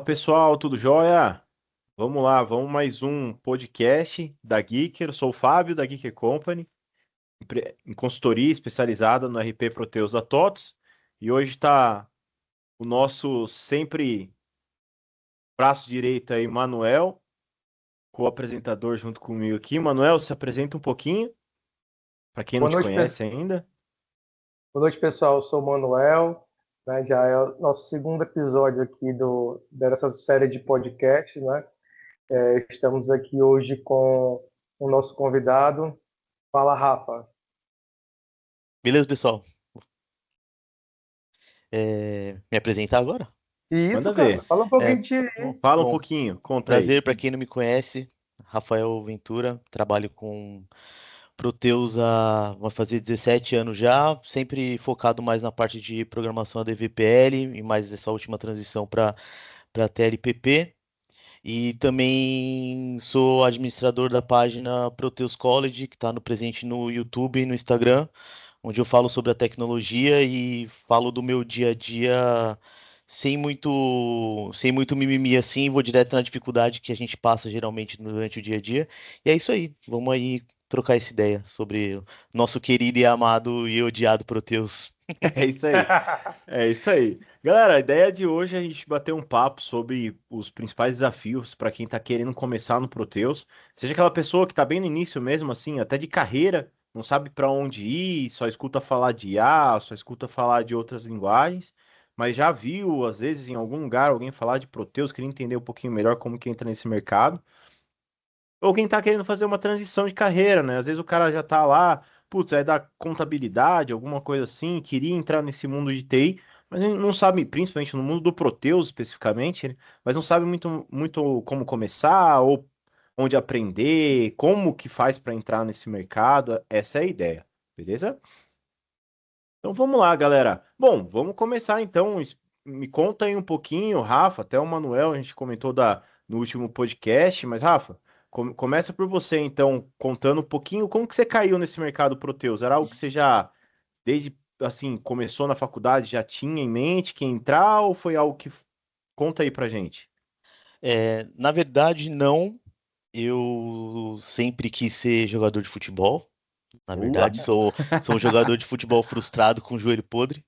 Fala pessoal, tudo jóia? Vamos lá, vamos mais um podcast da Geeker. Eu sou o Fábio da Geeker Company, em consultoria especializada no RP Proteus da TOTS. E hoje está o nosso sempre braço direito aí, Manuel, co-apresentador junto comigo aqui. Manuel, se apresenta um pouquinho, para quem não Boa te noite, conhece ainda. boa noite, pessoal. Eu sou o Manuel, né? Já é o nosso segundo episódio aqui dessa série de podcasts, né? Estamos aqui hoje com o nosso convidado. Fala, Rafa. Beleza, pessoal? Me apresentar agora? E isso, Manda cara, ver. fala um É, pouquinho de ti bom, aí. Fala um bom, pouquinho, conta aí. prazer para quem não me conhece. Rafael Ventura, trabalho com Proteus vai fazer 17 anos já, sempre focado mais na parte de programação ADVPL e mais essa última transição para TLPP. E também sou administrador da página Proteus College, que está no presente no YouTube e no Instagram, onde eu falo sobre a tecnologia e falo do meu dia a dia sem muito mimimi assim, vou direto na dificuldade que a gente passa geralmente durante o dia a dia. E é isso aí, vamos aí trocar essa ideia sobre o nosso querido e amado e odiado Proteus. É isso aí. É isso aí. Galera, a ideia de hoje é a gente bater um papo sobre os principais desafios para quem está querendo começar no Proteus. Seja aquela pessoa que está bem no início mesmo, assim, até de carreira, não sabe para onde ir, só escuta falar de IA, só escuta falar de outras linguagens, mas já viu, às vezes, em algum lugar alguém falar de Proteus, queria entender um pouquinho melhor como que entra nesse mercado. Ou quem tá querendo fazer uma transição de carreira, né? Às vezes o cara já tá lá, putz, é da contabilidade, alguma coisa assim, queria entrar nesse mundo de TI, mas ele não sabe, principalmente no mundo do Proteus especificamente, né? Mas não sabe muito como começar ou onde aprender, como que faz para entrar nesse mercado. Essa é a ideia, beleza? Então vamos lá, galera. Bom, vamos começar então. Me conta aí um pouquinho, Rafa, até o Manuel, a gente comentou no último podcast, mas Rafa, começa por você então, contando um pouquinho como que você caiu nesse mercado Proteus. Era algo que você já, desde assim, começou na faculdade, já tinha em mente que ia entrar ou foi algo que... Conta aí pra gente. Na verdade, não. Eu sempre quis ser jogador de futebol. Na Boa. verdade, sou um jogador de futebol frustrado com o joelho podre.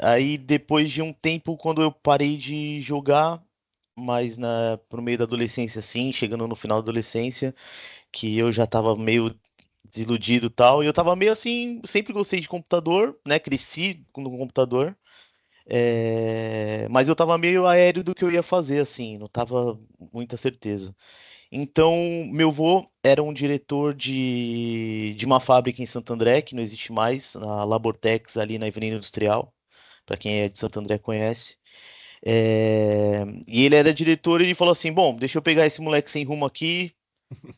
Aí, depois de um tempo, quando eu parei de jogar, mas pro meio da adolescência, assim, chegando no final da adolescência, que eu já tava meio desiludido e tal, e eu tava meio assim, sempre gostei de computador, né? Cresci no computador. Mas eu tava meio aéreo do que eu ia fazer, assim, não tava muita certeza. Então, meu vô era um diretor de uma fábrica em Santo André, que não existe mais, na Labortex, ali na Avenida Industrial, para quem é de Santo André conhece. E ele era diretor e ele falou assim: Bom, deixa eu pegar esse moleque sem rumo aqui.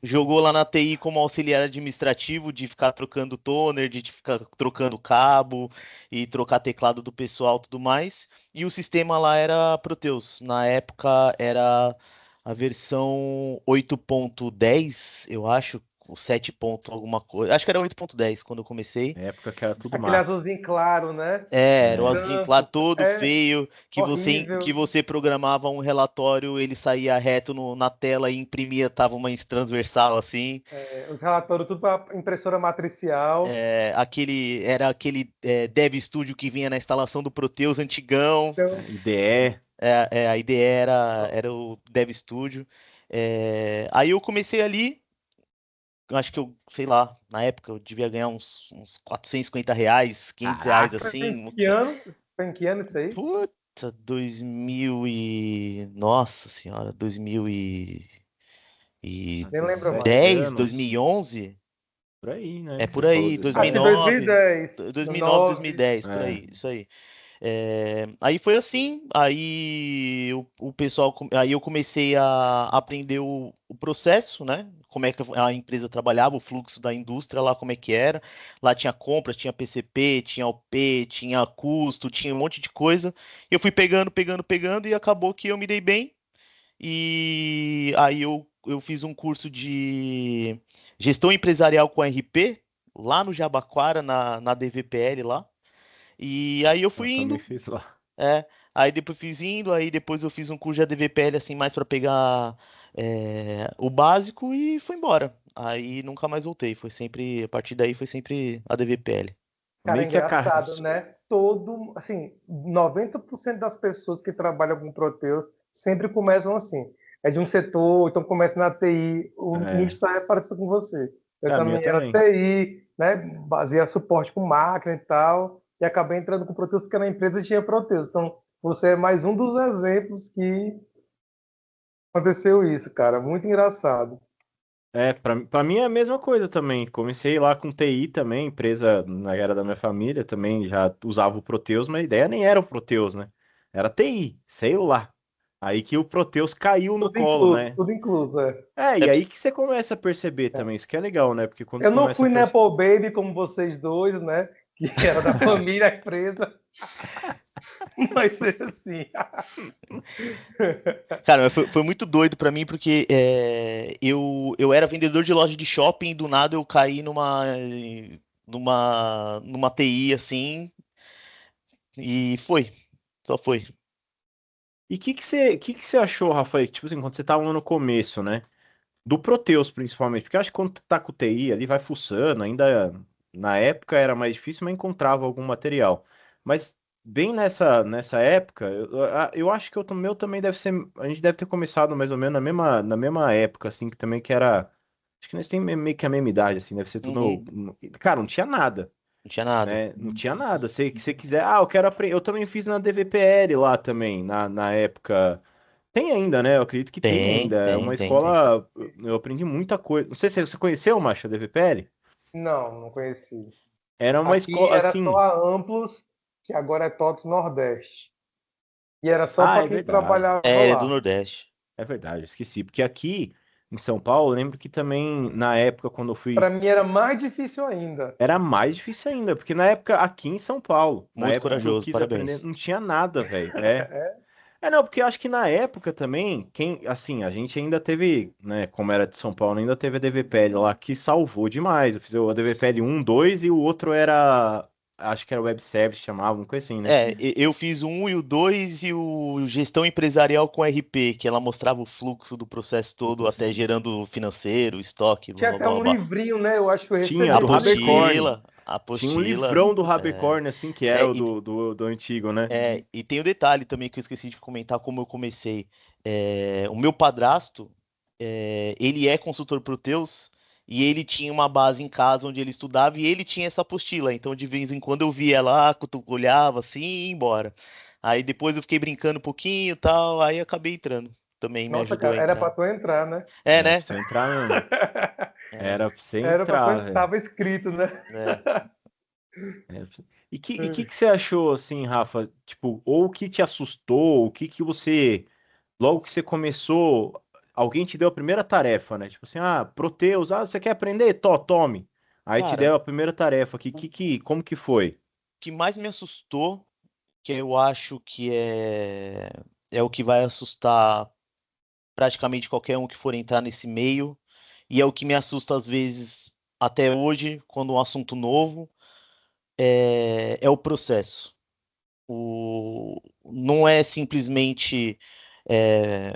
Jogou lá na TI como auxiliar administrativo, de ficar trocando toner, de ficar trocando cabo e trocar teclado do pessoal e tudo mais. E o sistema lá era Proteus. Na época era a versão 8.10, eu acho, o 7 ponto alguma coisa. Acho que era 8.10 quando eu comecei. Na época que era tudo Aquele mato. azulzinho claro, né? Era o É, azulzinho claro, Branco. todo É feio, que horrível. você programava um relatório, ele saía reto na tela e imprimia, tava uma transversal assim. Os relatórios tudo para impressora matricial. Era aquele Dev Studio que vinha na instalação do Proteus antigão. Então, IDE. A ideia era o Dev Studio. Aí eu comecei ali, eu acho que eu, sei lá, na época eu devia ganhar uns R$ 450, R$ 500 Caraca. foi em assim. que ano? Foi em que ano isso aí? Puta, 2000 Nossa senhora, 2010, Nem lembro mais. 17 anos. 2011. Por aí, né? É Que você por falou aí, Acho que 2009, 2010, 2009, 9. 2010, por É. aí, isso aí. Aí foi assim, o pessoal, aí eu comecei a aprender o processo, né? Como é que a empresa trabalhava, o fluxo da indústria lá, como é que era. Lá tinha compras, tinha PCP, tinha OP, tinha custo, tinha um monte de coisa. E eu fui pegando, pegando, pegando e acabou que eu me dei bem. E aí eu fiz um curso de gestão empresarial com RP, lá no Jabaquara, na DVPL lá. E aí eu Eu fui também indo. fiz lá. É, Aí depois fiz indo, aí depois eu fiz um curso de ADVPL assim mais para pegar o básico e foi embora. Aí nunca mais voltei. Foi sempre, a partir daí foi sempre ADVPL. Cara, é Meio que a carreira. engraçado, né? Assim, 90% das pessoas que trabalham com Proteus sempre começam assim. É de um setor, então começa na TI. O minha É, história é parecida com você. Eu a minha também era também. TI, né? Fazia suporte com máquina e tal, e acabei entrando com Proteus porque na empresa tinha Proteus. Então, você é mais um dos exemplos que aconteceu isso, cara. Muito engraçado. Pra mim é a mesma coisa também. Comecei lá com TI também, empresa na era da minha família, também já usava o Proteus, mas a ideia nem era o Proteus, né? Era TI, sei lá. Aí que o Proteus caiu no colo, né? Tudo incluso, é. E É, aí que você começa a perceber É. também, isso que é legal, né? Porque quando Eu você não começa a fui perceber. Nepo Baby como vocês dois, né? Que era da família, a empresa. Mas é assim. cara, mas foi muito doido pra mim porque eu era vendedor de loja de shopping e do nada eu caí numa TI assim e foi, só foi. E o que que você achou, Rafael? Tipo assim, quando você tava lá no começo, né? Do Proteus, principalmente. Porque eu acho que quando tá com TI ali, vai fuçando, ainda na época era mais difícil, mas encontrava algum material. Mas bem nessa época, eu acho que o meu também deve ser. A gente deve ter começado mais ou menos na mesma época, assim, que também que era. Acho que nós temos meio que a mesma idade, assim, deve ser Uhum, tudo. Cara, não tinha nada, não tinha nada. né? Não tinha nada. Se você quiser, eu quero aprender. Eu também fiz na DVPL lá também, na época. Tem ainda, né? Eu acredito que tem Tem, ainda. É tem, uma tem, tem. escola. Eu aprendi muita coisa. Não sei se você conheceu, Macha, DVPL? Não, não conheci. Era uma Aqui escola era só assim. a Amplos, que agora é TOTS Nordeste. E era só Ah, para é quem verdade. trabalhava É do lá. Nordeste. É verdade, eu esqueci. Porque aqui em São Paulo, eu lembro que também, na época, quando eu Para fui. mim era mais difícil ainda. Era mais difícil ainda, porque na época, aqui em São Paulo, na Muito época que eu corajoso, quis aprender, parabéns. não tinha nada, velho. Não, porque eu acho que na época também, assim, a gente ainda teve, né, como era de São Paulo, ainda teve a DVPL lá que salvou demais. Eu fiz o DVPL 1, 2 e o outro era, acho que era Web Service, chamava, uma coisa assim, né? Eu fiz o 1 e o 2 e o gestão empresarial com RP, que ela mostrava o fluxo do processo todo, até gerando financeiro, estoque, blá Tinha blá até blá um blá. livrinho, né? Eu acho que eu Tinha a recebi do esse livrinho. Rabecorn. Apostila, Tinha um apostila. livrão do Rabecorn, assim, que era É, o e, do antigo, né? e tem o detalhe também que eu esqueci de comentar como eu comecei. O meu padrasto, ele é consultor Proteus e ele tinha uma base em casa onde ele estudava e ele tinha essa apostila. Então, de vez em quando eu via lá, olhava assim e ia embora. Aí depois eu fiquei brincando um pouquinho e tal, aí acabei entrando. Também me Nossa, ajudou a cara, era entrar. para tu entrar, né? É, Era pra né? você entrar mesmo. É, Era pra você Era para tu entrar, entrar. velho. Tava escrito, né? é. E que você achou, assim, Rafa? Tipo, ou o que te assustou, o que você. Logo que você começou, alguém te deu a primeira tarefa, né? Tipo assim, Proteus, você quer aprender? Tome. Aí te Cara, deu a primeira tarefa aqui. Como que foi? o que mais me assustou, que eu acho que é o que vai assustar praticamente qualquer um que for entrar nesse meio, e é o que me assusta às vezes até hoje, quando um assunto novo, é o processo. Não é simplesmente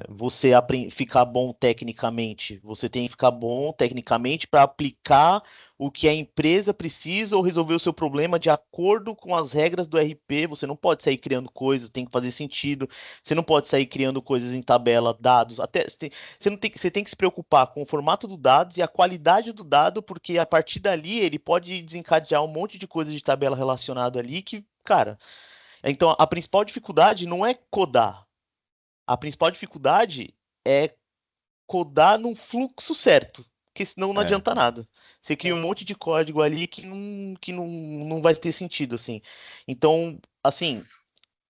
você ficar bom tecnicamente. Você tem que ficar bom tecnicamente para aplicar o que a empresa precisa ou resolver o seu problema de acordo com as regras do RP. Você não pode sair criando coisas, tem que fazer sentido. Você não pode sair criando coisas em tabela, dados. Até você tem que se preocupar com o formato do dados e a qualidade do dado, porque a partir dali ele pode desencadear um monte de coisas de tabela relacionado ali que, cara. Então, a principal dificuldade não é codar. A principal dificuldade é codar num fluxo certo, porque senão não É. adianta nada. Você cria um monte de código ali que não vai ter sentido, assim. Então, assim,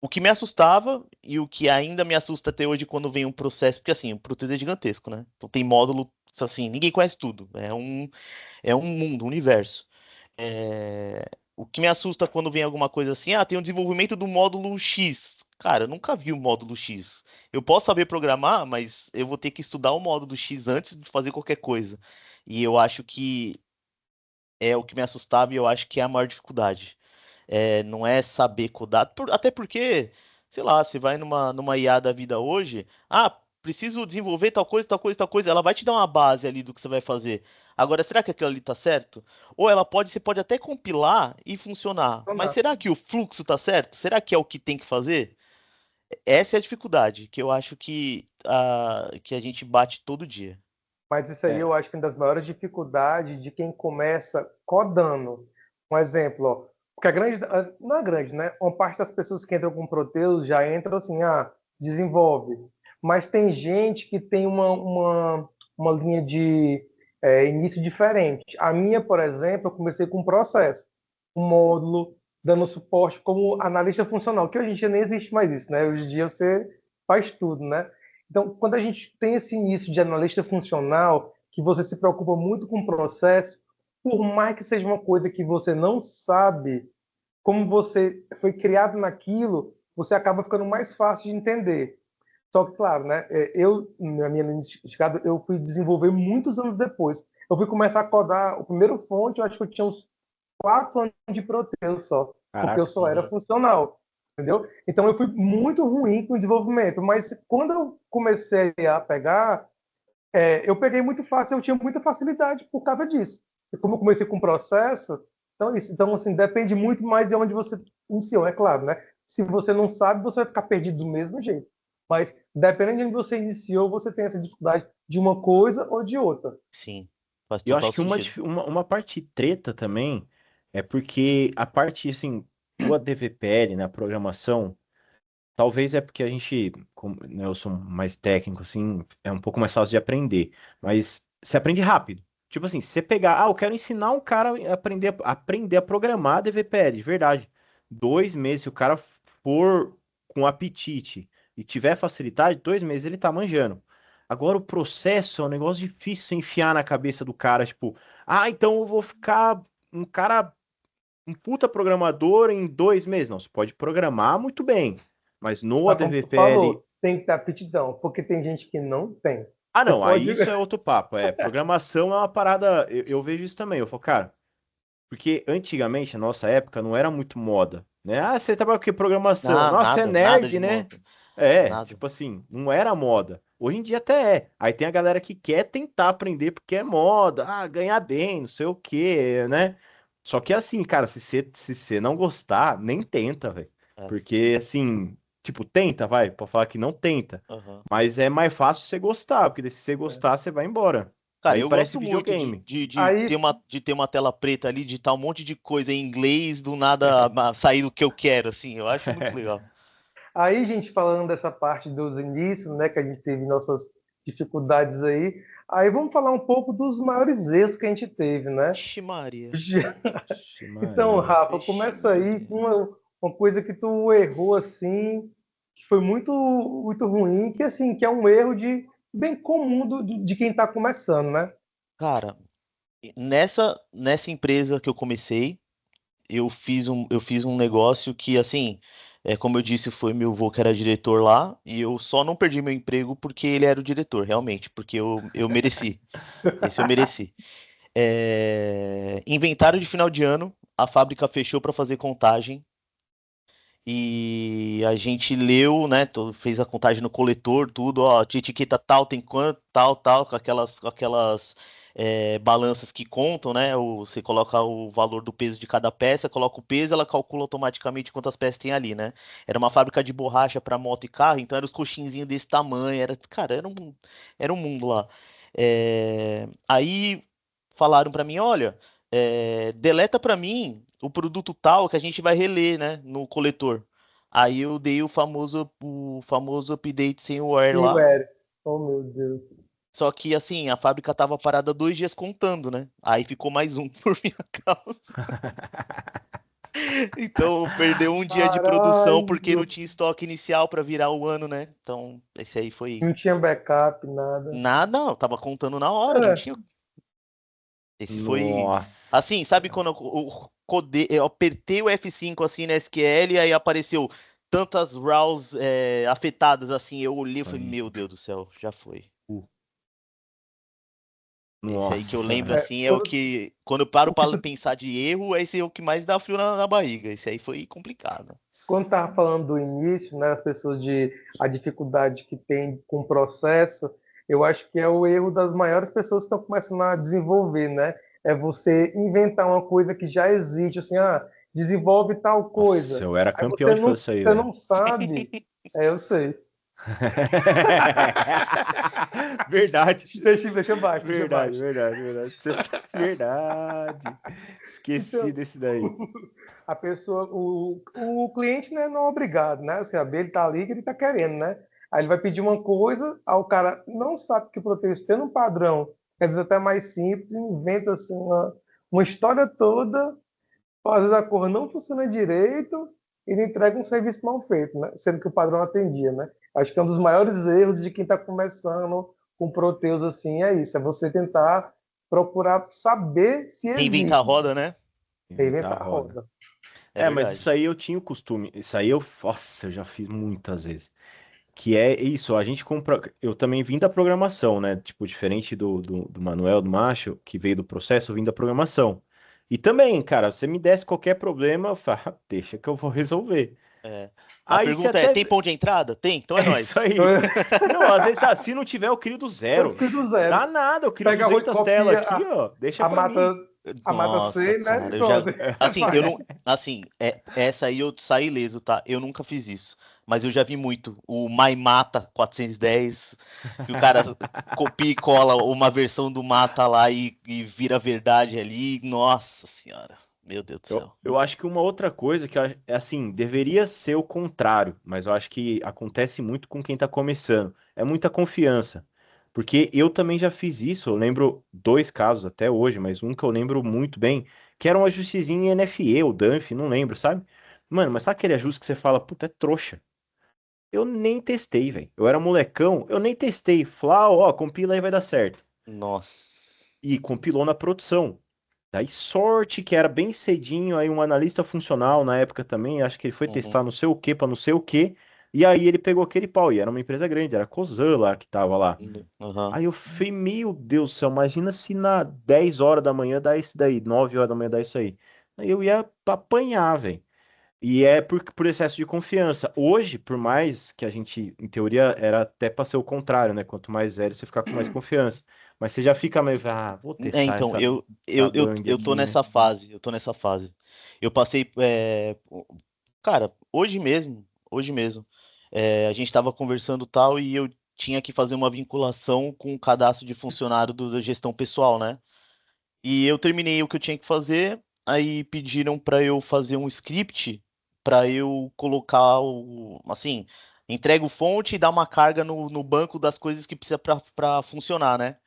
o que me assustava e o que ainda me assusta até hoje quando vem um processo, porque assim, o Proteus é gigantesco, né? Então tem módulo, assim, ninguém conhece tudo. É um mundo, um universo. O que me assusta quando vem alguma coisa assim, tem o desenvolvimento do módulo X. Cara, eu nunca vi o módulo X. Eu posso saber programar, mas eu vou ter que estudar o módulo X antes de fazer qualquer coisa. E eu acho que é o que me assustava e eu acho que é a maior dificuldade. Não é saber codar, até porque sei lá, você vai numa IA da vida hoje, preciso desenvolver tal coisa, tal coisa, tal coisa, ela vai te dar uma base ali do que você vai fazer. Agora, será que aquilo ali tá certo? Ou você pode até compilar e funcionar, Não mas dá. será que o fluxo tá certo? Será que é o que tem que fazer? Essa é a dificuldade que eu acho que a gente bate todo dia. Mas isso aí É, eu acho que é uma das maiores dificuldades de quem começa codando. Um exemplo, ó, porque a grande, não é grande, né? Uma parte das pessoas que entram com Proteus já entram assim, desenvolve. Mas tem gente que tem uma linha de início diferente. A minha, por exemplo, eu comecei com um processo, um módulo, dando suporte como analista funcional, que hoje em dia nem existe mais isso, né? Hoje em dia você faz tudo, né? Então, quando a gente tem esse início de analista funcional, que você se preocupa muito com o processo, por mais que seja uma coisa que você não sabe, como você foi criado naquilo, você acaba ficando mais fácil de entender. Só que, claro, né, eu, na minha linha de chegada, eu fui desenvolver muitos anos depois. Eu fui começar a codar, o primeiro fonte, eu acho que eu tinha uns 4 anos de Proteus só, porque eu caraca. só era funcional, entendeu? Então eu fui muito ruim com o desenvolvimento, mas quando eu comecei a pegar, eu peguei muito fácil, eu tinha muita facilidade por causa disso. E como eu comecei com o processo, então isso. Então, assim, depende muito mais de onde você iniciou, é claro, né? Se você não sabe, você vai ficar perdido do mesmo jeito. Mas, dependendo de onde você iniciou, você tem essa dificuldade de uma coisa ou de outra. Sim, faz E eu acho total que uma, sentido. uma parte treta também é porque a parte, assim, o ADVPL, né, a programação, talvez é porque a gente, né, eu sou mais técnico, assim, é um pouco mais fácil de aprender, mas você aprende rápido. Tipo assim, se você pegar, eu quero ensinar um cara a aprender a programar DVPL, verdade. 2 meses, se o cara for com apetite e tiver facilidade, 2 meses ele tá manjando. Agora o processo é um negócio difícil de enfiar na cabeça do cara, tipo, então eu vou ficar um cara um puta programador em 2 meses. Não, você pode programar muito bem, mas no Mas como tu ADVPL. falou, tem que ter aptidão, porque tem gente que não tem. Ah, Você não, aí pode. isso é outro papo. Programação é uma parada. Eu vejo isso também. Eu falo, cara, porque antigamente, na nossa época, não era muito moda, né? Você trabalha com que programação? Nossa, você é Nada nerd, de né? moda. Nada. Tipo assim, não era moda. Hoje em dia até é. Aí tem a galera que quer tentar aprender porque é moda, ganhar bem, não sei o quê, né? Só que assim, cara, se você não gostar, nem tenta, velho. É. Porque assim, tipo, tenta, vai, pra falar que não tenta. Aham. Mas é mais fácil você gostar, porque se você gostar, você vai embora. Cara, Aí eu parece gosto muito videogame. Aí de ter uma tela preta ali, de estar um monte de coisa em inglês, do nada sair do que eu quero, assim. Eu acho muito legal. Aí, gente, falando dessa parte dos inícios, né, que a gente teve nossas dificuldades aí vamos falar um pouco dos maiores erros que a gente teve, né? Vixe Maria. Vixe, Então, Maria. Rafa, Vixe começa aí Maria. com uma coisa que tu errou assim, que foi muito, muito ruim, que assim, que é um erro bem comum de quem está começando, né? Cara, nessa empresa que eu comecei, eu fiz um negócio que, assim, como eu disse, foi meu avô que era diretor lá, e eu só não perdi meu emprego porque ele era o diretor, realmente, porque eu mereci. Esse eu mereci. Inventário de final de ano, a fábrica fechou para fazer contagem e a gente leu, né? Fez a contagem no coletor, tudo, ó, de etiqueta tal, tem quanto, tal, tal, com aquelas balanças que contam, né? Você coloca o valor do peso de cada peça, coloca o peso, ela calcula automaticamente quantas peças tem ali, né? Era uma fábrica de borracha para moto e carro, então eram os coxinzinhos desse tamanho, cara, era um mundo lá. Aí falaram para mim, olha, deleta para mim o produto tal que a gente vai reler, né, no coletor. Aí eu dei o famoso update sem o where Sim, lá. velho. Oh, meu Deus. Só que assim, a fábrica tava parada 2 dias contando, né? Aí ficou mais um por minha causa. Então perdeu um dia de produção porque Caralho. não tinha estoque inicial para virar o ano, né? Então esse aí foi Não tinha backup, nada. nada, eu tava contando na hora, não É, tinha. Esse foi assim, sabe Nossa. quando eu apertei o F5 assim na SQL e aí apareceu tantas rows afetadas assim, eu olhei e falei, Aí. meu Deus do céu, já foi. Esse aí que eu Nossa, lembro velho. assim é o quando, que quando eu paro o que para tu pensar de erro, esse é o que mais dá frio na barriga. Esse aí foi complicado. quando estava falando do início, né, as pessoas a dificuldade que tem com o processo, eu acho que é o erro das maiores pessoas que estão começando a desenvolver, né? É você inventar uma coisa que já existe, assim, desenvolve tal Nossa, coisa. eu era Aí campeão de fazer isso aí, você velho. não sabe, eu sei. Verdade. Deixa baixo, deixa Verdade, baixo. verdade, verdade. Verdade. Esqueci Então, desse daí. a pessoa, o cliente, né, não é obrigado, né? Assim, ele tá ali que ele tá querendo, né? Aí ele vai pedir uma coisa, aí o cara não sabe que o Proteus tem um padrão, quer dizer, até mais simples, inventa assim uma história toda, às vezes a cor não funciona direito e ele entrega um serviço mal feito, né? Sendo que o padrão atendia, né? Acho que é um dos maiores erros de quem está começando com Proteus assim, é isso, é você tentar procurar saber se Reinventar a existe, roda, né? Inventar a reinventar a roda. roda. É Mas verdade. isso aí eu tinha o costume. Isso aí nossa, eu já fiz muitas vezes. Que é isso, a gente compra. Eu também vim da programação, né? Tipo, diferente do Manuel, do Macho, que veio do processo, eu vim da programação. E também, cara, você me desse qualquer problema, eu falo, deixa que eu vou resolver. É. A Aí você pergunta é: até. tem ponto de entrada? Tem, então é É isso nóis. aí. Não, às vezes, se não tiver, eu crio do Eu zero. fiz do Dá zero. nada, eu crio Pega a 200 telas copia aqui, ó. Deixa a pra mim. mata, a mata Nossa, C, né? E cara, eu já. pronto. Assim, eu Vai. não. Assim, essa aí eu saí ileso, tá? Eu nunca fiz isso. Mas eu já vi muito. O Mata 410, que o cara copia e cola uma versão do Mata lá e vira verdade ali. Nossa senhora. Meu Deus do céu. Eu acho que uma outra coisa que, assim, deveria ser o contrário, mas eu acho que acontece muito com quem tá começando. É muita confiança. Porque eu também já fiz isso, eu lembro dois casos até hoje, mas um que eu lembro muito bem, que era um ajustezinho em NFE, ou DANF, não lembro, sabe? Mano, mas sabe aquele ajuste que você fala, puta, é trouxa? Eu nem testei, velho. Eu era molecão, eu nem testei. Falei, ó, compila aí vai dar certo. Nossa. E compilou na produção. Daí sorte que era bem cedinho, aí um analista funcional na época também, acho que ele foi testar Uhum. não sei o que para não sei o que, e aí ele pegou aquele pau, e era uma empresa grande, era a Cosan lá que tava lá. Uhum. Aí eu falei, meu Deus do céu, imagina se na 10 horas da manhã dá isso daí, 9 horas da manhã dá isso aí. Aí eu ia apanhar, velho. E é por excesso de confiança. Hoje, por mais que a gente, em teoria, era até para ser o contrário, né? Quanto mais velho, você fica com mais confiança. Mas você já fica meio, vou testar Então, essa bang eu tô aqui, né? nessa fase, eu tô nessa fase. Eu passei, cara, hoje mesmo, a gente tava conversando tal e eu tinha que fazer uma vinculação com o cadastro de funcionário da gestão pessoal, né? E eu terminei o que eu tinha que fazer, aí pediram para eu fazer um script para eu colocar assim, entrega o fonte e dá uma carga no banco das coisas que precisa para funcionar, né?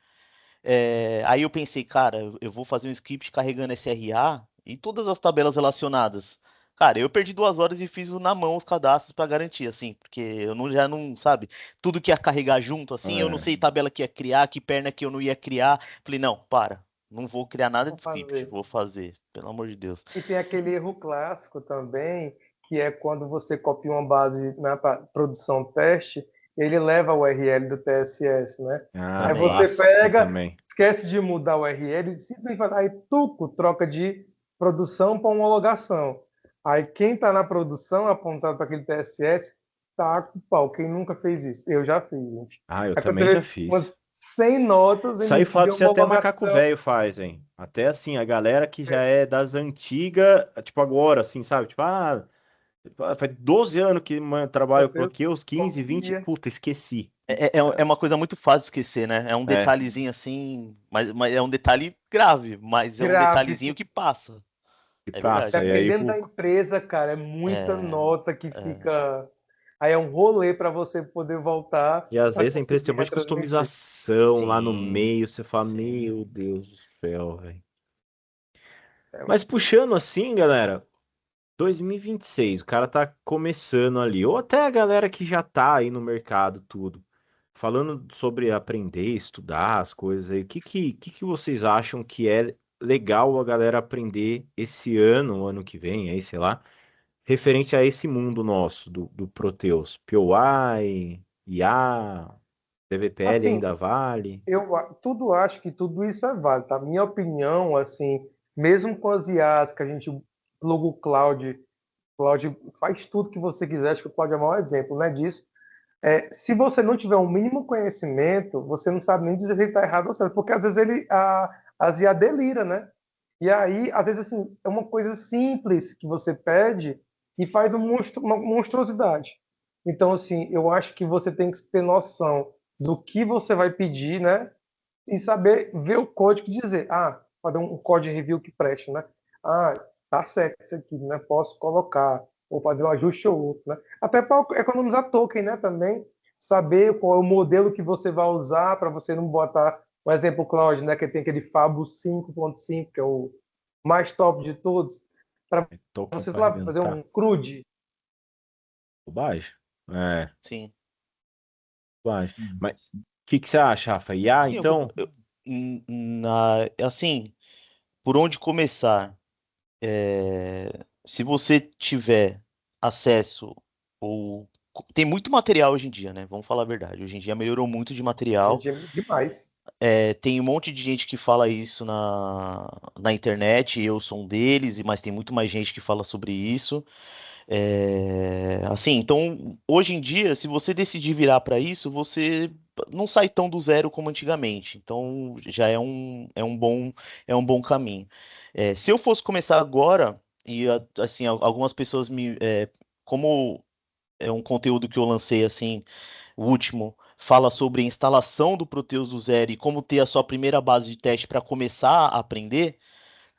Aí eu pensei, cara, eu vou fazer um script carregando SRA e todas as tabelas relacionadas. Cara, eu perdi 2 horas e fiz na mão os cadastros para garantir, assim, porque eu não, já não, sabe, tudo que ia carregar junto, assim, eu não É, sei tabela que ia criar, que perna que eu não ia criar. Falei, não, não vou criar nada Vou de script, fazer. vou fazer, pelo amor de Deus. E tem aquele erro clássico também, que é quando você copia uma base na produção teste, ele leva a URL do TSS, né? Aí você Também. clássico pega, também. esquece de mudar o URL, e simplesmente vai aí tuco, troca de produção para homologação. Aí quem está na produção apontado para aquele TSS, tá com pau. Quem nunca fez isso? Eu já fiz, gente. Ah, eu Aí quando você também já vê fiz. umas 100 notas Isso aí fala emitidas pra de você até macaco homologação. velho faz, hein? Até assim, a galera que já é das antigas, tipo agora, assim, sabe? Tipo, faz 12 anos que trabalho Você aqui, os 15, 20, copia. puta, esqueci. É uma coisa muito fácil de esquecer, né? É um É, detalhezinho assim, mas é um detalhe grave, mas é um Grave. detalhezinho que passa. e É verdade. passa. E aí, Dependendo da empresa, cara, é muita É, nota que é, fica. Aí é um rolê para você poder voltar e às para vezes a empresa tem conseguir um monte de retransmitir. customização lá no sim, meio, você fala, sim. meu Deus do céu, velho. É, Mas puxando assim, galera, 2026, o cara tá começando ali, ou até a galera que já tá aí no mercado, tudo. Falando sobre aprender, estudar as coisas aí, o que vocês acham que é legal a galera aprender esse ano, o ano que vem, aí, sei lá, referente a esse mundo nosso, do Proteus? POI, IA, DVPL assim, ainda vale? tudo acho que tudo isso é válido, tá? Minha opinião, assim, mesmo com as IAs que a gente pluga o cloud Cláudio faz tudo que você quiser, acho que o Cláudio é o maior exemplo, né, disso. Se você não tiver um mínimo conhecimento, você não sabe nem dizer se está errado ou certo, porque às vezes as IA delira, né? E aí, às vezes, assim, é uma coisa simples que você pede e faz uma monstruosidade. Então, assim, eu acho que você tem que ter noção do que você vai pedir, né? E saber ver o código e dizer, fazer um código review que preste, né? Ah, tá certo isso aqui, né? Posso colocar, ou fazer um ajuste ou outro, né? Até para economizar token, né? Também saber qual é o modelo que você vai usar para você não botar, um exemplo, Cloud, né? Que tem aquele Fabo 5.5, que é o mais top de todos, para Token vocês para lá fazer arrebentar. um CRUD. Bobagem. É, Sim. bobagem. Mas o que você acha, Rafa? IA, Sim, então? assim, por onde começar? Se você tiver acesso ou tem muito material hoje em dia, né? Vamos falar a verdade. Hoje em dia melhorou muito de material. Gente, é demais. Tem um monte de gente que fala isso na internet, e eu sou um deles, mas tem muito mais gente que fala sobre isso. Assim, então, hoje em dia, se você decidir virar para isso, você não sai tão do zero como antigamente. Então, já é um bom caminho. Se eu fosse começar agora, e assim, algumas pessoas como é um conteúdo que eu lancei assim, o último, fala sobre a instalação do Proteus do zero e como ter a sua primeira base de teste para começar a aprender.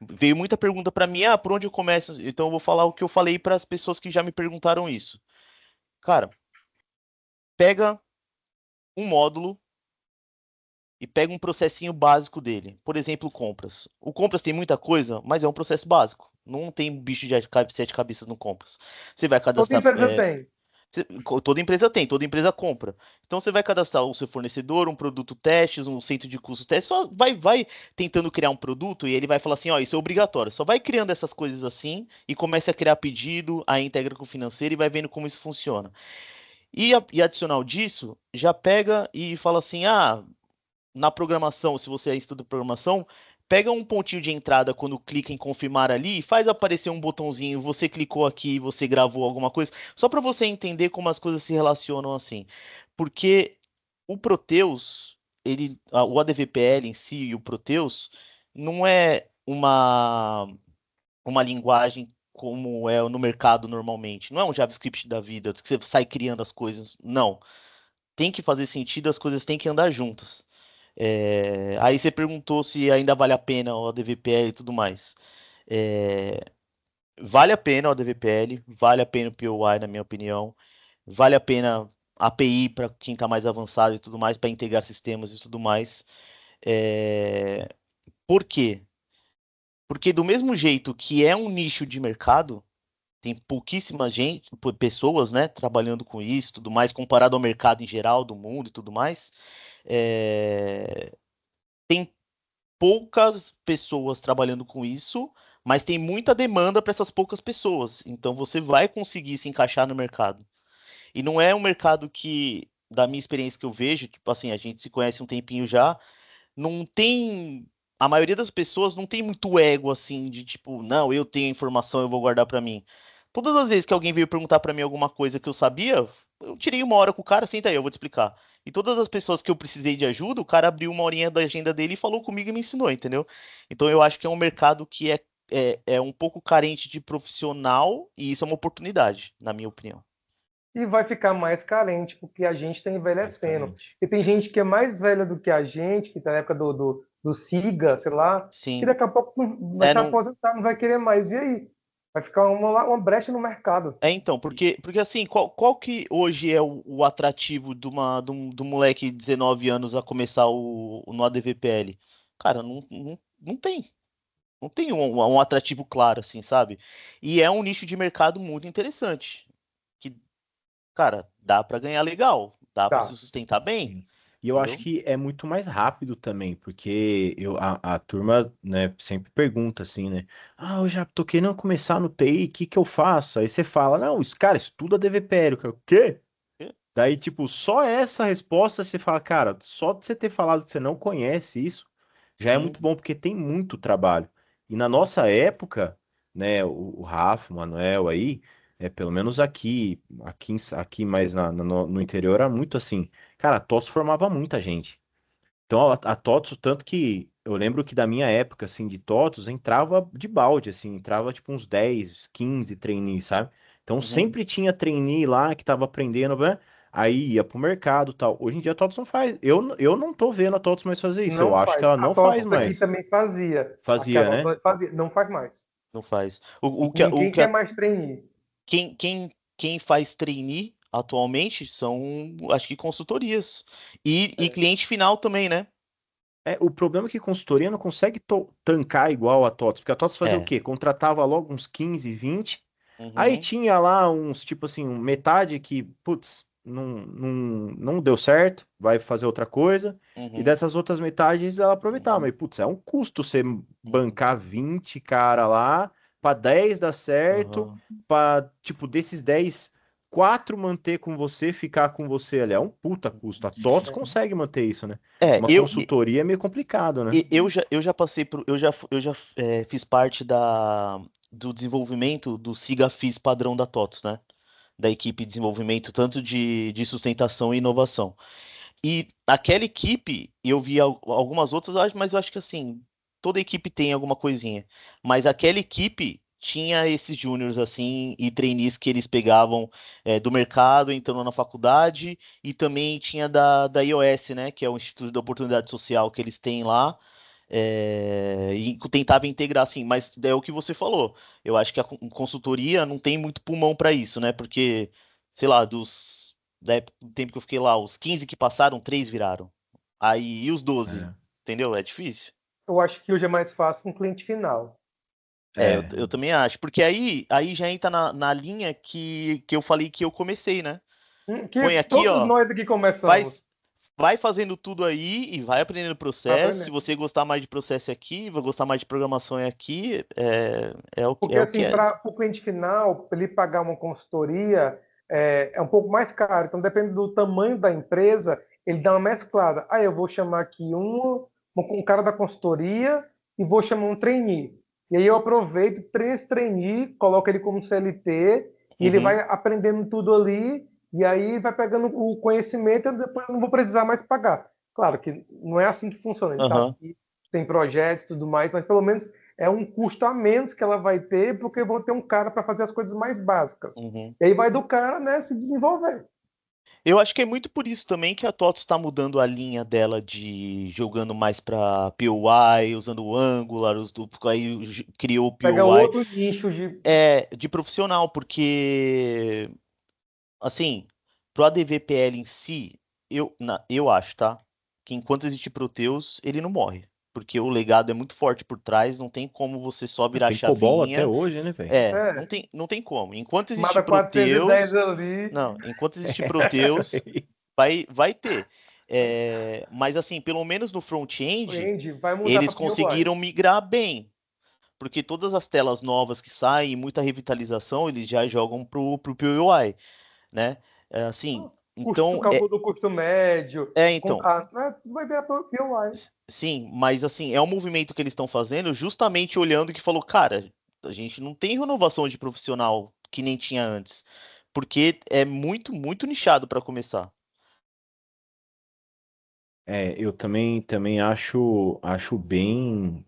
Veio muita pergunta para mim, por onde eu começo? Então eu vou falar o que eu falei para as pessoas que já me perguntaram isso. Cara, pega um módulo e pega um processinho básico dele. Por exemplo, compras. O compras tem muita coisa, mas é um processo básico. Não tem bicho de sete cabeças no compras. Você vai Toda cadastrar. empresa tem. Toda empresa tem, toda empresa compra. Então você vai cadastrar o seu fornecedor, um produto testes, um centro de custo teste, só vai tentando criar um produto e ele vai falar assim, ó, isso é obrigatório. Só vai criando essas coisas assim e começa a criar pedido, aí integra com o financeiro e vai vendo como isso funciona. E adicional disso, já pega e fala assim, na programação, se você estuda programação, pega um pontinho de entrada quando clica em confirmar ali e faz aparecer um botãozinho, você clicou aqui, você gravou alguma coisa, só para você entender como as coisas se relacionam assim. Porque o Proteus, o ADVPL em si e o Proteus não é uma linguagem como é no mercado normalmente. Não é um JavaScript da vida, que você sai criando as coisas. Não. Tem que fazer sentido, as coisas têm que andar juntas. Aí você perguntou se ainda vale a pena o DVPL e tudo mais. É, vale a pena o DVPL, vale a pena o POI, na minha opinião. Vale a pena a API para quem está mais avançado e tudo mais, para integrar sistemas e tudo mais. Por quê? Porque do mesmo jeito que é um nicho de mercado, tem pouquíssima gente, pessoas, né, trabalhando com isso, tudo mais, comparado ao mercado em geral do mundo e tudo mais. É, tem poucas pessoas trabalhando com isso, mas tem muita demanda para essas poucas pessoas. Então você vai conseguir se encaixar no mercado. E não é um mercado que, da minha experiência que eu vejo, tipo assim, a gente se conhece um tempinho já, não tem. A maioria das pessoas não tem muito ego assim, de tipo, não, eu tenho a informação, eu vou guardar para mim. Todas as vezes que alguém veio perguntar para mim alguma coisa que eu sabia, eu tirei uma hora com o cara, senta aí, eu vou te explicar. E todas as pessoas que eu precisei de ajuda, o cara abriu uma horinha da agenda dele e falou comigo e me ensinou, entendeu? Então eu acho que é um mercado que é um pouco carente de profissional e isso é uma oportunidade, na minha opinião. E vai ficar mais carente, porque a gente está Mais envelhecendo. carente. E tem gente que é mais velha do que a gente, que está na época do SIGA, sei lá, que Sim. daqui a pouco vai se Não, aposentar, não vai querer mais. E aí? Vai ficar uma brecha no mercado. então, porque assim, qual que hoje é o atrativo do moleque de 19 anos a começar no ADVPL? Cara, não tem. Não tem um atrativo claro, assim, sabe? E é um nicho de mercado muito interessante. Que, cara, dá pra ganhar legal, dá pra se Tá. sustentar bem, Sim. E eu acho entendeu? que é muito mais rápido também, porque a turma, né, sempre pergunta assim, né? Ah, eu já tô querendo começar no TI, o que que eu faço? Aí você fala, não, cara, estuda DVPL. O quê? Daí, tipo, só essa resposta você fala, cara, só de você ter falado que você não conhece isso, já é Sim, muito bom, porque tem muito trabalho. E na nossa época, né, o Rafa, o Manuel aí. Pelo menos aqui mais no interior era muito assim. Cara, a TOTS formava muita gente. Então a TOTS, tanto que eu lembro que da minha época, assim, de TOTS, entrava de balde, assim, entrava tipo uns 10, 15 trainees, sabe? Então Uhum. sempre tinha trainee lá que tava aprendendo, né? Aí ia pro mercado e tal. Hoje em dia a TOTS não faz. Eu não tô vendo a TOTS mais fazer isso. Eu Não acho que faz. ela A não faz TOTS aqui mais. também fazia. Aqui a Fazia, né? TOTS fazia. Não faz mais. Não faz. O Ninguém que quer mais trainee. quem faz trainee atualmente são, acho que consultorias. E É, cliente final também, né? O problema é que consultoria não consegue tancar igual a TOTS, porque a TOTS fazia o É. quê? Contratava logo uns 15, 20, aí Uhum, tinha lá uns, tipo assim, metade que, putz, não deu certo, vai fazer outra coisa, e uhum, dessas outras metades ela aproveitava, uhum, mas, putz, é um custo você uhum, bancar 20 cara lá, pra 10 dar certo, uhum. pra, tipo, desses 10 4 manter com você, ficar com você ali, é um puta custo. A TOTS é. consegue manter isso, né? É, Uma consultoria é meio complicado, né? eu já passei por, fiz parte do desenvolvimento do SIGA-FIS padrão da TOTS, né? Da equipe de desenvolvimento, tanto de sustentação e inovação. E aquela equipe, eu vi algumas outras, mas eu acho que assim, toda equipe tem alguma coisinha. Mas aquela equipe tinha esses júniors assim e trainees que eles pegavam do mercado, entrando na faculdade, e também tinha da iOS, né? Que é o Instituto da Oportunidade Social que eles têm lá. E tentava integrar assim, mas é o que você falou. Eu acho que a consultoria não tem muito pulmão para isso, né? Porque, sei lá, do tempo que eu fiquei lá, os 15 que passaram, 3 viraram. Aí, e os 12, É. entendeu? É difícil. Eu acho que hoje é mais fácil com o cliente final. Eu também acho. Porque aí já entra na linha que eu falei que eu comecei, né? Que Põe aqui, todos ó, nós aqui começamos. faz, vai fazendo tudo aí e vai aprendendo o Tá processo. Se aprendendo? você gostar mais de processo é aqui, vai gostar mais de programação é aqui, Porque, é o que assim, é. para o cliente final, para ele pagar uma consultoria, é um pouco mais caro. Então, depende do tamanho da empresa, ele dá uma mesclada. Ah, eu vou chamar aqui um cara da consultoria e vou chamar um trainee. E aí eu aproveito, três trainee, coloco ele como CLT e ele vai Uhum, aprendendo tudo ali e aí vai pegando o conhecimento e depois eu não vou precisar mais pagar. Claro que não é assim que funciona. A gente sabe aham, que tem projetos e tudo mais, mas pelo menos é um custo a menos que ela vai ter, porque vão ter um cara para fazer as coisas mais básicas. uhum. E aí vai do cara, né, se desenvolver. Eu acho que é muito por isso também que a TOTS está mudando a linha dela de jogando mais para POI, usando o Angular, aí criou o Pega POI, outro nicho de. de profissional, porque assim, pro ADVPL em si, eu acho, tá? Que enquanto existe Proteus, ele não morre. Porque o legado é muito forte por trás, não tem como você só virar a Tem COBOL até chavinha. hoje, né, velho? Não É, tem, não tem como. Enquanto existe mata 410 Proteus, ali, não, enquanto existe É isso Proteus, aí. vai ter. Mas assim, pelo menos no front-end, Range, vai mudar eles para POI. conseguiram migrar bem. Porque todas as telas novas que saem, muita revitalização, eles já jogam pro POI, né? Assim, Custo, então, cálculo do custo médio. então, Tudo vai virar POI. sim, mas assim, é um movimento que eles estão fazendo justamente olhando que falou, cara, a gente não tem renovação de profissional que nem tinha antes, porque é muito, muito nichado para começar. Eu também acho bem,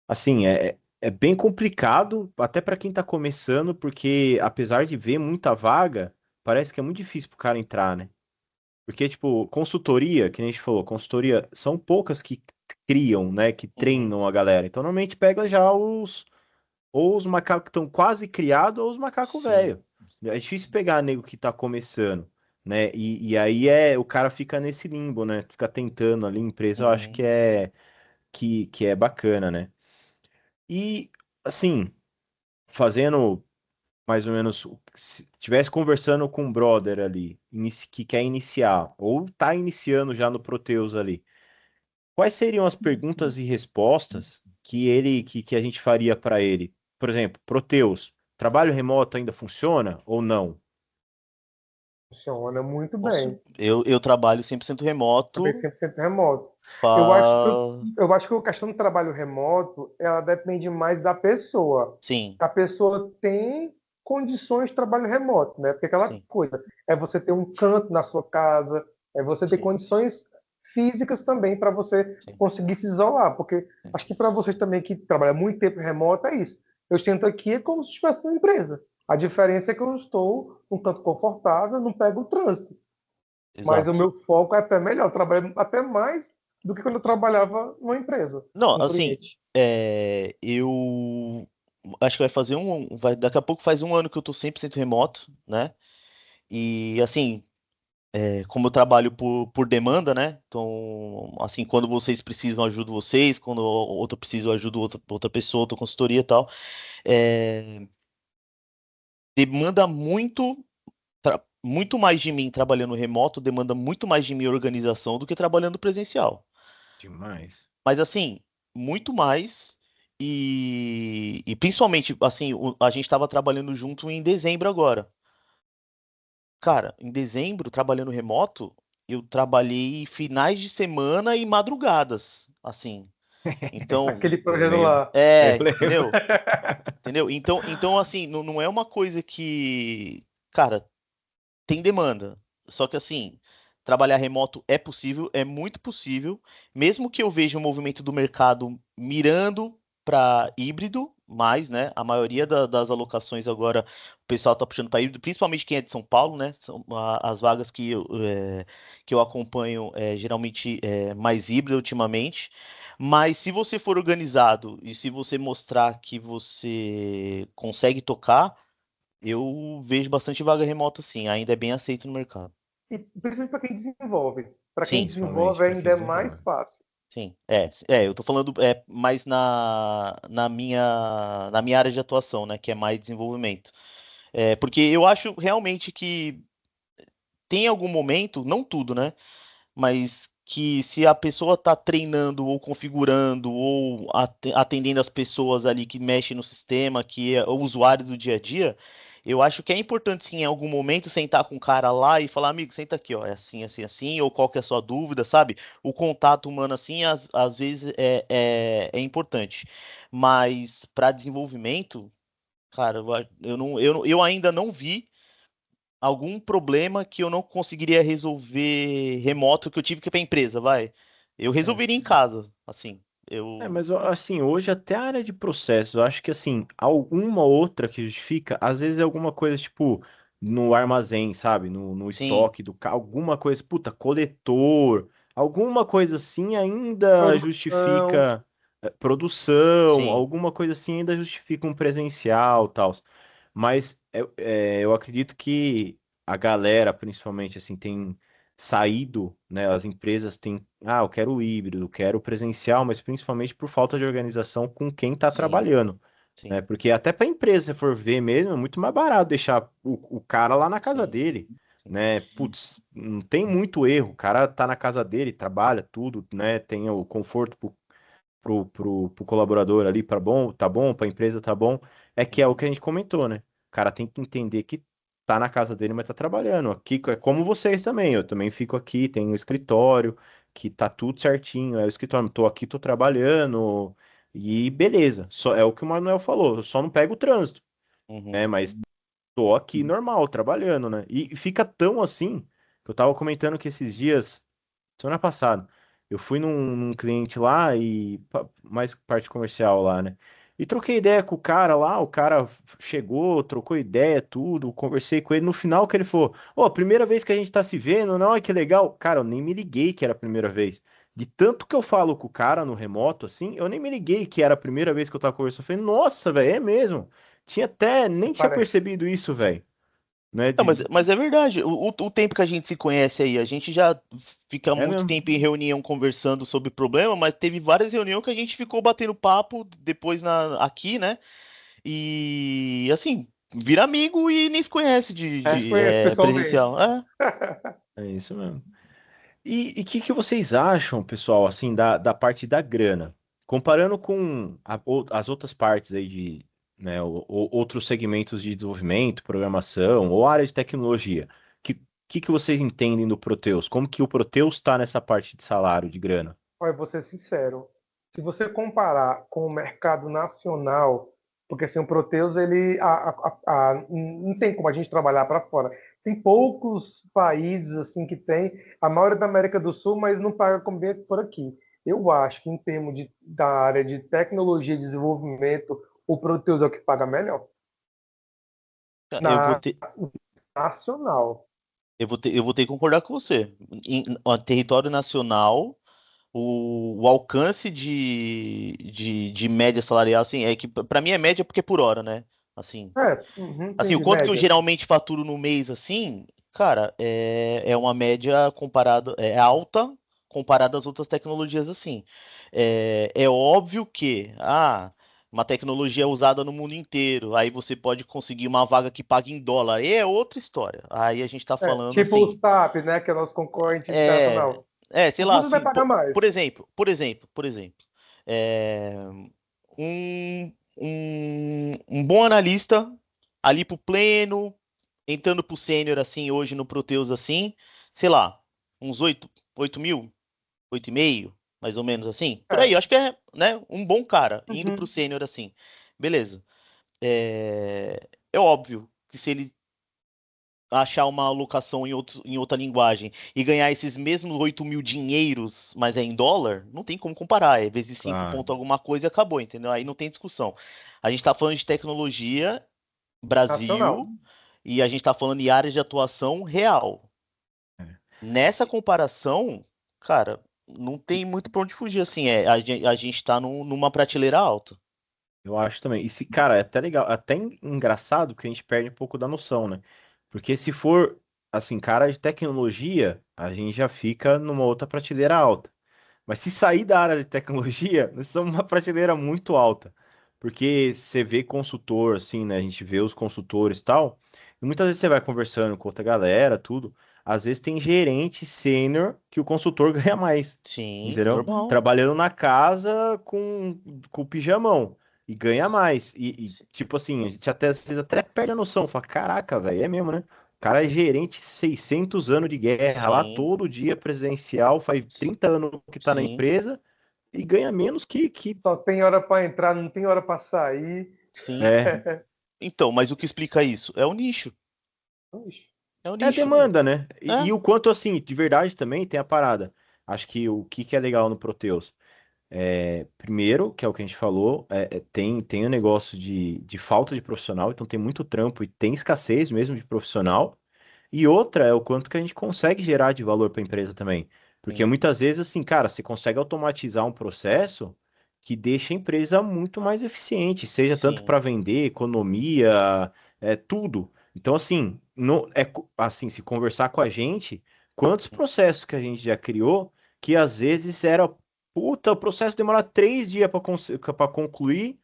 assim, é bem complicado, até para quem tá começando, porque apesar de ver muita vaga, parece que é muito difícil pro cara entrar, né? Porque, tipo, consultoria, que nem a gente falou, consultoria, são poucas que criam, né, que Uhum, treinam a galera. Então, normalmente pega já ou os macacos que estão quase criados, ou os macacos sim. velho. É difícil pegar nego que tá começando, né? E aí o cara fica nesse limbo, né? Fica tentando ali, empresa, eu acho Uhum, que é bacana, né? E, assim, fazendo mais ou menos, se tivesse conversando com um brother ali, que quer iniciar, ou tá iniciando já no Proteus ali, quais seriam as perguntas e respostas que a gente faria para ele? Por exemplo, Proteus, trabalho remoto ainda funciona ou não? Funciona muito bem. Eu trabalho 100% Também remoto, 100% remoto. Eu acho que, fa... eu acho que a questão do trabalho remoto, ela depende mais da pessoa. sim. A pessoa tem condições de trabalho remoto, né? Porque aquela Sim, coisa é você ter um canto na sua casa, é você ter sim, condições físicas também para você sim, conseguir se isolar, porque sim. acho que para vocês também que trabalham muito tempo remoto é isso. Eu sento aqui é como se estivesse numa empresa. A diferença é que eu estou um tanto confortável, não pego o trânsito. Mas o Exato. meu foco é até melhor, eu trabalho até mais do que quando eu trabalhava numa empresa, Não, com assim, cliente. eu acho que daqui a pouco faz um ano que eu tô 100% remoto, né? E assim, como eu trabalho por demanda, né? Então, assim, quando vocês precisam, eu ajudo vocês, quando outro precisa, eu ajudo outra pessoa, outra consultoria e tal. É, demanda muito mais de mim trabalhando remoto, demanda muito mais de minha organização do que trabalhando presencial. Demais. Mas assim, muito mais. E principalmente, assim, a gente estava trabalhando junto em dezembro agora. Cara, em dezembro, trabalhando remoto, eu trabalhei finais de semana e madrugadas, assim. Então, Aquele Eu projeto lembro. lá. Eu lembro. entendeu? Entendeu? Então assim, não é uma coisa que, cara, tem demanda. Só que assim, trabalhar remoto é possível, é muito possível, mesmo que eu veja o movimento do mercado mirando para híbrido, mas, né, a maioria das alocações agora o pessoal tá puxando para híbrido, principalmente quem é de São Paulo, né? São as vagas que eu acompanho geralmente mais híbrida ultimamente. Mas se você for organizado e se você mostrar que você consegue tocar, eu vejo bastante vaga remota, sim. Ainda é bem aceito no mercado. E principalmente para quem desenvolve. Para quem Sim, Principalmente desenvolve para quem ainda é mais desenvolve. fácil. sim. Eu tô falando mais na minha área de atuação, né? Que é mais desenvolvimento. Porque eu acho realmente que tem algum momento, não tudo, né? Mas que se a pessoa está treinando ou configurando ou atendendo as pessoas ali que mexem no sistema, que é o usuário do dia a dia, eu acho que é importante sim, em algum momento, sentar com o cara lá e falar, amigo, senta aqui, ó, é assim, assim, assim, ou qual que é a sua dúvida, sabe? O contato humano, assim, às vezes é importante. Mas para desenvolvimento, cara, eu ainda não vi algum problema que eu não conseguiria resolver remoto que eu tive que ir para a empresa, vai. Eu É. resolveria em casa, assim. Eu. Mas assim, hoje até a área de processos, eu acho que assim, alguma outra que justifica, às vezes é alguma coisa tipo no armazém, sabe? No Sim, estoque do carro, alguma coisa, puta, coletor, alguma coisa assim ainda Produção. justifica produção, sim, alguma coisa assim ainda justifica um presencial, tal. Mas eu acredito que a galera, principalmente assim, tem saído, né? As empresas têm, eu quero o híbrido, quero o presencial, mas principalmente por falta de organização com quem está sim, trabalhando, né? sim, Porque até para a empresa, se for ver mesmo, é muito mais barato deixar o cara lá na casa sim, dele, sim. né? Putz, não tem muito erro, o cara tá na casa dele, trabalha tudo, né? Tem o conforto pro colaborador ali, para bom, tá bom, para a empresa tá bom, é que é o Uhum. que a gente comentou, né? O cara tem que entender que tá na casa dele, mas tá trabalhando. Aqui é como vocês também, eu também fico aqui, tenho um escritório que tá tudo certinho, é o escritório, tô aqui, tô trabalhando e beleza. Só é o que o Manuel falou, eu só não pego o trânsito, né? Uhum. Mas tô aqui normal, trabalhando, né? E fica tão assim, que eu tava comentando que esses dias semana passada. Eu fui num cliente lá e mais parte comercial lá, né? E troquei ideia com o cara lá, o cara chegou, trocou ideia, tudo, conversei com ele. No final que ele falou, primeira vez que a gente tá se vendo, não, que legal. Cara, eu nem me liguei que era a primeira vez. De tanto que eu falo com o cara no remoto, assim, eu nem me liguei que era a primeira vez que eu tava conversando. Eu falei, nossa, velho, é mesmo. Nem tinha Parece. percebido isso, velho. Né? Não, mas é verdade. O tempo que a gente se conhece aí, a gente já fica É muito mesmo. tempo em reunião conversando sobre problema, mas teve várias reuniões que a gente ficou batendo papo depois aqui, né? E assim, vira amigo e nem se conhece É, conheço pessoalmente. presencial. É isso mesmo. E o que vocês acham, pessoal, assim, da parte da grana? Comparando com as outras partes aí de, né, outros segmentos de desenvolvimento, programação ou área de tecnologia, que vocês entendem do Proteus? Como que o Proteus está nessa parte de salário, de grana? Olha, vou ser sincero. Se você comparar com o mercado nacional, Porque assim, o Proteus, ele não tem como a gente trabalhar para fora. Tem poucos países assim que tem, a maioria da América do Sul, mas não paga como bem por aqui. Eu acho que em termos da área de tecnologia e desenvolvimento, o Proteus é o que paga melhor. Eu vou Na ter, nacional. eu vou ter que concordar com você. Ó, território nacional, o alcance de média salarial, assim, é que para mim é média porque é por hora, né? Assim, assim, o Entendi, quanto que eu média. geralmente faturo no mês, assim, cara, é uma média comparada, é alta comparada às outras tecnologias, assim. É óbvio que, uma tecnologia é usada no mundo inteiro, aí você pode conseguir uma vaga que paga em dólar, aí é outra história. Aí a gente tá falando, Tipo o assim, SAP, né, que é o nosso concorrente é, internacional. sei O lá, custo vai assim, pagar por mais. exemplo, é, um bom analista ali pro pleno, entrando pro sênior assim, hoje no Proteus assim, sei lá, uns 8 mil, 8,5, mais ou menos assim. Por aí, É. eu acho que é, né, um bom cara indo pro Uhum. sênior assim. Beleza. É óbvio que se ele achar uma alocação em outra linguagem e ganhar esses mesmos 8 mil dinheiros, mas é em dólar, não tem como comparar. É vezes 5 Claro. ponto alguma coisa e acabou, entendeu? Aí não tem discussão. A gente tá falando de tecnologia, Nacional. Brasil, e a gente tá falando de áreas de atuação real. É. Nessa comparação, cara, não tem muito pra onde fugir, assim. A gente tá numa prateleira alta. Eu acho também. E se, cara, é até legal, até engraçado que a gente perde um pouco da noção, né? Porque se for, assim, cara de tecnologia, a gente já fica numa outra prateleira alta. Mas se sair da área de tecnologia, nós somos uma prateleira muito alta. Porque você vê consultor, assim, né? A gente vê os consultores e tal. E muitas vezes você vai conversando com outra galera, tudo. Às vezes tem gerente sênior que o consultor ganha mais. Sim, Entendeu? normal. Trabalhando na casa com o pijamão. E ganha mais. Tipo assim, a gente até, às vezes até perde a noção. Fala, caraca, velho, é mesmo, né? O cara é gerente 600 anos de guerra lá Sim, todo dia presidencial, faz 30 anos que tá na sim, empresa e ganha menos que... Só tem hora para entrar, não tem hora para sair. sim. É, Então, mas o que explica isso? É o nicho. Ixi, É o é a nicho. demanda, né? É, E o quanto, assim, de verdade também tem a parada. Acho que o que é legal no Proteus? Primeiro, que é o que a gente falou, tem o negócio de falta de profissional, então tem muito trampo e tem escassez mesmo de profissional. E outra é o quanto que a gente consegue gerar de valor para a empresa também. Porque sim, muitas vezes, assim, cara, você consegue automatizar um processo que deixa a empresa muito mais eficiente, seja tanto sim. para vender, economia, tudo. Então, assim, assim, se conversar com a gente, quantos processos que a gente já criou que às vezes era, puta, o processo demora 3 dias para concluir,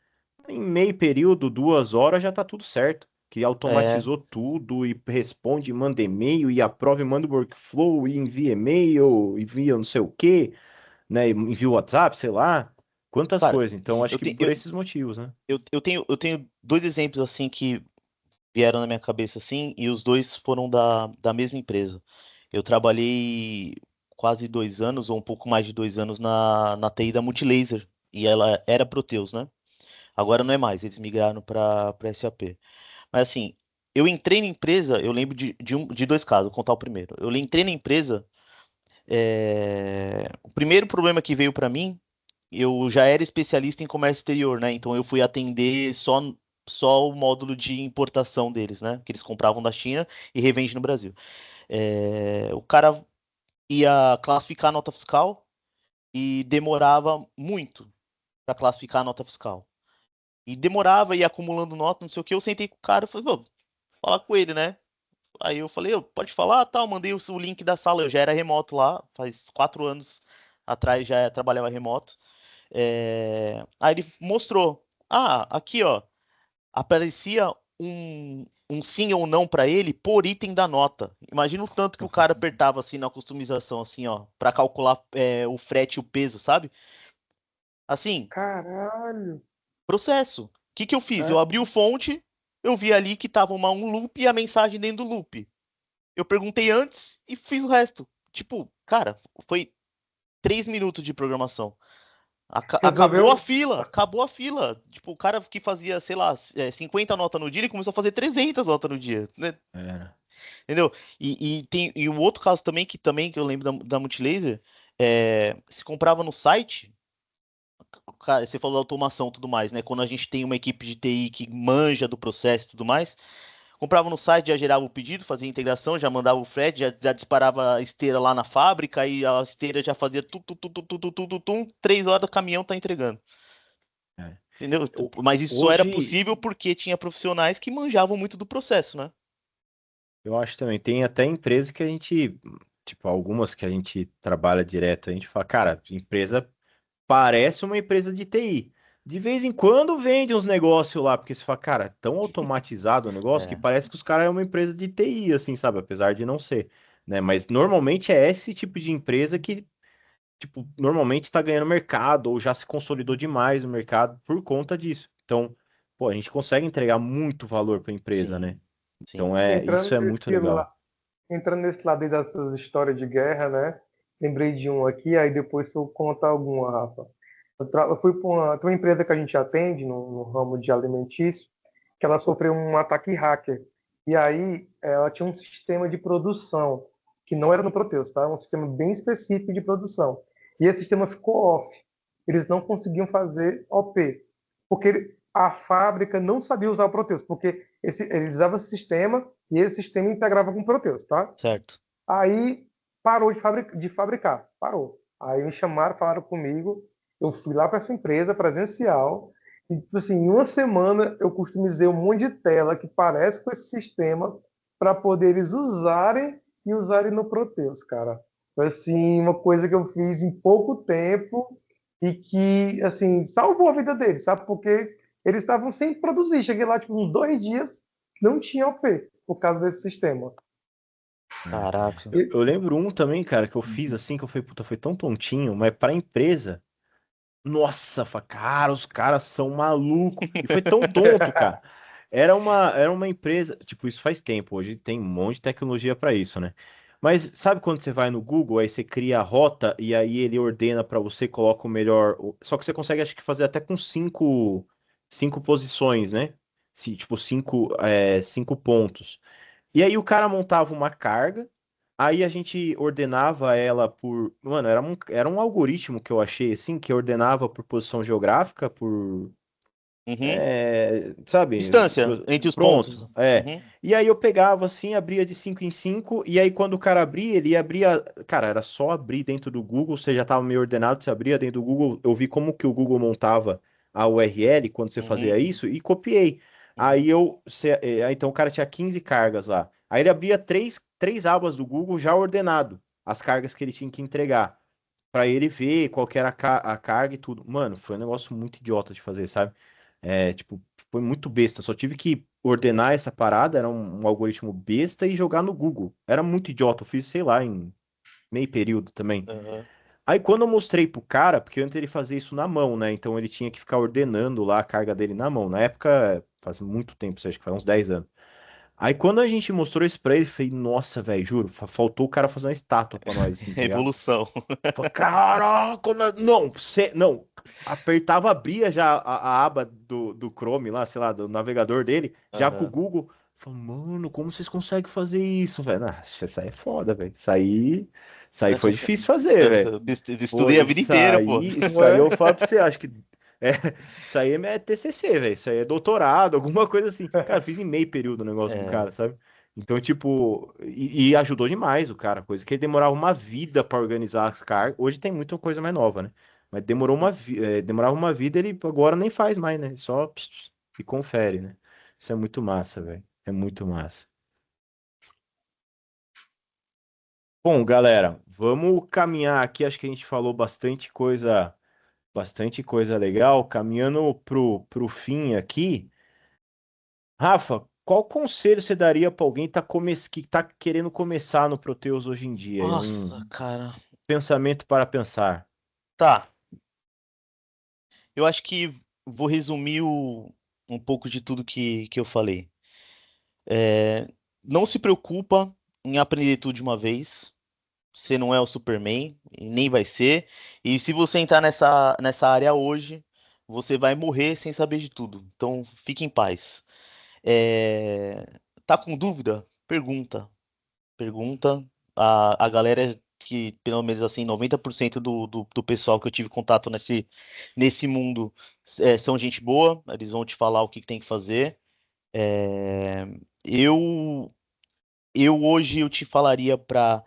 em meio período, 2 horas, já tá tudo certo. Que É, automatizou tudo e responde, manda e-mail, e aprova e manda o workflow, e envia e-mail, envia não sei o quê, né? Envia o WhatsApp, sei lá. Quantas cara, coisas. Então, acho eu, que te, por esses motivos, né? eu tenho dois exemplos assim que vieram na minha cabeça assim, e os dois foram da mesma empresa. Eu trabalhei quase 2 anos, ou um pouco mais de 2 anos, na TI da Multilaser, e ela era Proteus, né? Agora não é mais, eles migraram para SAP. Mas assim, eu entrei na empresa, eu lembro de dois casos, vou contar o primeiro. Eu entrei na empresa. O primeiro problema que veio para mim, eu já era especialista em comércio exterior, né? Então eu fui atender só o módulo de importação deles, né? Que eles compravam da China e revende no Brasil. O cara ia classificar a nota fiscal e demorava muito para classificar a nota fiscal. E demorava, ia acumulando nota, não sei o que. Eu sentei com o cara e falei, vou falar com ele, né? Aí eu falei, pode falar, tal, mandei o link da sala, eu já era remoto lá, faz 4 anos atrás já trabalhava remoto. Aí ele mostrou, aqui ó, aparecia um sim ou não para ele por item da nota. Imagina o tanto que o cara apertava assim na customização, assim ó, para calcular o frete e o peso, sabe? Assim, caralho. processo. O que que eu fiz? Eu É, abri o fonte, eu vi ali que tava um loop e a mensagem dentro do loop. Eu perguntei antes e fiz o resto. Tipo, cara, foi 3 minutos de programação. Acabou a Resolveu? fila, acabou a fila. Tipo, o cara que fazia, sei lá, 50 notas no dia, ele começou a fazer 300 notas no dia, né? É. Entendeu? E o outro caso também que eu lembro da Multilaser, se comprava no site, cara, você falou da automação e tudo mais, né? Quando a gente tem uma equipe de TI que manja do processo e tudo mais, comprava no site, já gerava o pedido, fazia a integração, já mandava o frete, já disparava a esteira lá na fábrica, aí a esteira já fazia tudo, 3 horas o caminhão tá entregando. É. Entendeu? Mas isso só era Hoje, possível porque tinha profissionais que manjavam muito do processo, né? eu acho também, tem até empresas que a gente, tipo, algumas que a gente trabalha direto, a gente fala, cara, empresa parece uma empresa de TI. De vez em quando vende uns negócios lá, porque você fala, cara, é tão automatizado o negócio que É, parece que os caras é uma empresa de TI, assim, sabe? Apesar de não ser, né? Mas normalmente é esse tipo de empresa que, tipo, normalmente está ganhando mercado ou já se consolidou demais no mercado por conta disso. Então, pô, a gente consegue entregar muito valor para a empresa, sim, né? sim. Então, isso Entrando é muito legal. entrando nesse lado aí dessas histórias de guerra, né? Lembrei de um aqui, aí depois eu conto alguma, Rafa. Eu fui para tem uma empresa que a gente atende no ramo de alimentício, que ela sofreu um ataque hacker. E aí ela tinha um sistema de produção, que não era no Proteus, tá? Um sistema bem específico de produção. E esse sistema ficou off. Eles não conseguiam fazer OP, porque a fábrica não sabia usar o Proteus, porque eles usavam esse sistema e esse sistema integrava com o Proteus, tá? Certo. Aí parou de fabricar, parou. Aí me chamaram, falaram comigo, eu fui lá para essa empresa presencial e, tipo assim, em uma semana eu customizei um monte de tela que parece com esse sistema para poder eles usarem e usarem no Proteus, cara. Foi assim, uma coisa que eu fiz em pouco tempo e que, assim, salvou a vida deles, sabe? Porque eles estavam sem produzir. Cheguei lá, tipo, uns 2 dias, não tinha OP por causa desse sistema. É. Caraca. Eu lembro um também, cara, que eu fiz assim, que eu falei, puta, foi tão tontinho, mas pra empresa, nossa, cara, os caras são malucos. E foi tão tonto, cara. Era uma empresa, tipo, isso faz tempo, hoje tem um monte de tecnologia pra isso, né? Mas sabe quando você vai no Google, aí você cria a rota e aí ele ordena pra você, coloca o melhor. Só que você consegue, acho que, fazer até com cinco posições, né? Tipo, cinco pontos. E aí o cara montava uma carga, aí a gente ordenava ela por. Mano, era um algoritmo que eu achei assim, que ordenava por posição geográfica, por. Uhum. Sabe? Distância entre os Pronto. pontos. É. Uhum. E aí eu pegava assim, abria de 5 em 5, e aí quando o cara abria, ele abria. Cara, era só abrir dentro do Google, você já estava meio ordenado, você abria dentro do Google. Eu vi como que o Google montava a URL quando você Uhum. fazia isso e copiei. Uhum. Então o cara tinha 15 cargas lá. Aí ele abria três abas do Google já ordenado, as cargas que ele tinha que entregar, para ele ver qual que era a carga e tudo. Mano, foi um negócio muito idiota de fazer, sabe? Tipo, foi muito besta. Só tive que ordenar essa parada, era um algoritmo besta e jogar no Google. Era muito idiota. Eu fiz, sei lá, em meio período também. Uhum. Aí quando eu mostrei pro cara, porque antes ele fazia isso na mão, né? Então ele tinha que ficar ordenando lá a carga dele na mão. Na época, faz muito tempo, acho que faz uns 10 anos. Aí quando a gente mostrou isso pra ele, eu falei, nossa, velho, juro, faltou o cara fazer uma estátua pra nós, assim, tá ligado? Evolução. Falei, caraca, não, não, apertava, abria já a aba do Chrome lá, sei lá, do navegador dele, já com o Aham. Google. Falei, mano, como vocês conseguem fazer isso, velho? Ah, isso aí é foda, velho. Isso aí foi difícil fazer, velho. Eu Pô, estudei a vida inteira, pô. isso aí eu falo pra você, acho que é, isso aí é TCC, velho. Isso aí é doutorado, alguma coisa assim. Cara, eu fiz em meio período o negócio com o É, cara, sabe? Então, tipo, e ajudou demais o cara, coisa que ele demorava uma vida pra organizar as cargas. Hoje tem muita coisa mais nova, né? Mas demorava uma vida, ele agora nem faz mais, né? Só e confere, né? Isso é muito massa, velho. É muito massa. Bom, galera, vamos caminhar aqui. Acho que a gente falou bastante coisa legal. Caminhando pro fim aqui. Rafa, qual conselho você daria para alguém que tá querendo começar no Proteus hoje em dia? nossa, Um cara. pensamento para pensar. Tá. Eu acho que vou resumir um pouco de tudo que eu falei. É, não se preocupa em aprender tudo de uma vez. você não é o Superman, e nem vai ser. E se você entrar nessa área hoje, você vai morrer sem saber de tudo. Então, fique em paz. É, Tá com dúvida? Pergunta. Pergunta. A galera que, pelo menos assim, 90% do pessoal que eu tive contato nesse mundo são gente boa, eles vão te falar o que tem que fazer. É, eu, eu hoje eu te falaria para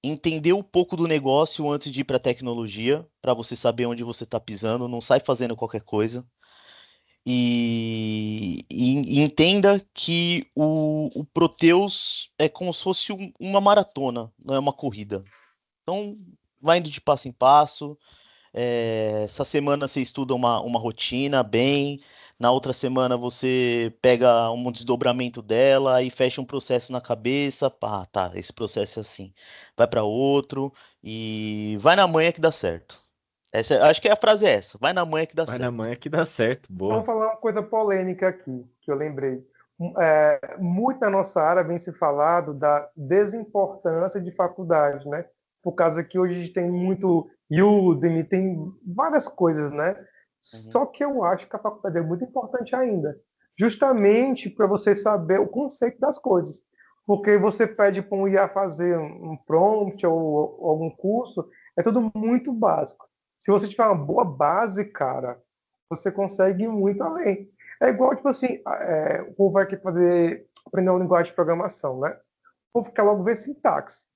entender um pouco do negócio antes de ir para tecnologia, para você saber onde você está pisando, não sai fazendo qualquer coisa. E entenda que o Proteus é como se fosse uma maratona, não é uma corrida. Então, vai indo de passo em passo. Essa semana você estuda uma rotina bem. Na outra semana você pega um desdobramento dela e fecha um processo na cabeça. Pá, tá, esse processo é assim. Vai para outro e vai na manhã que dá certo. Acho que a frase é essa. Vai na manhã que dá Vai na certo. manhã que dá certo, Vamos boa. falar uma coisa polêmica aqui, que eu lembrei. Muito na nossa área vem se falado da desimportância de faculdade, né? Por causa que hoje a gente tem muito Udemy, tem várias coisas, né? Uhum, Só que eu acho que a faculdade é muito importante ainda, justamente para você saber o conceito das coisas. Porque você pede para um IA fazer um prompt ou algum curso, é tudo muito básico. Se você tiver uma boa base, cara, você consegue ir muito além. É igual, tipo assim, o povo vai aqui aprender uma linguagem de programação, né? O povo quer logo ver sintaxe.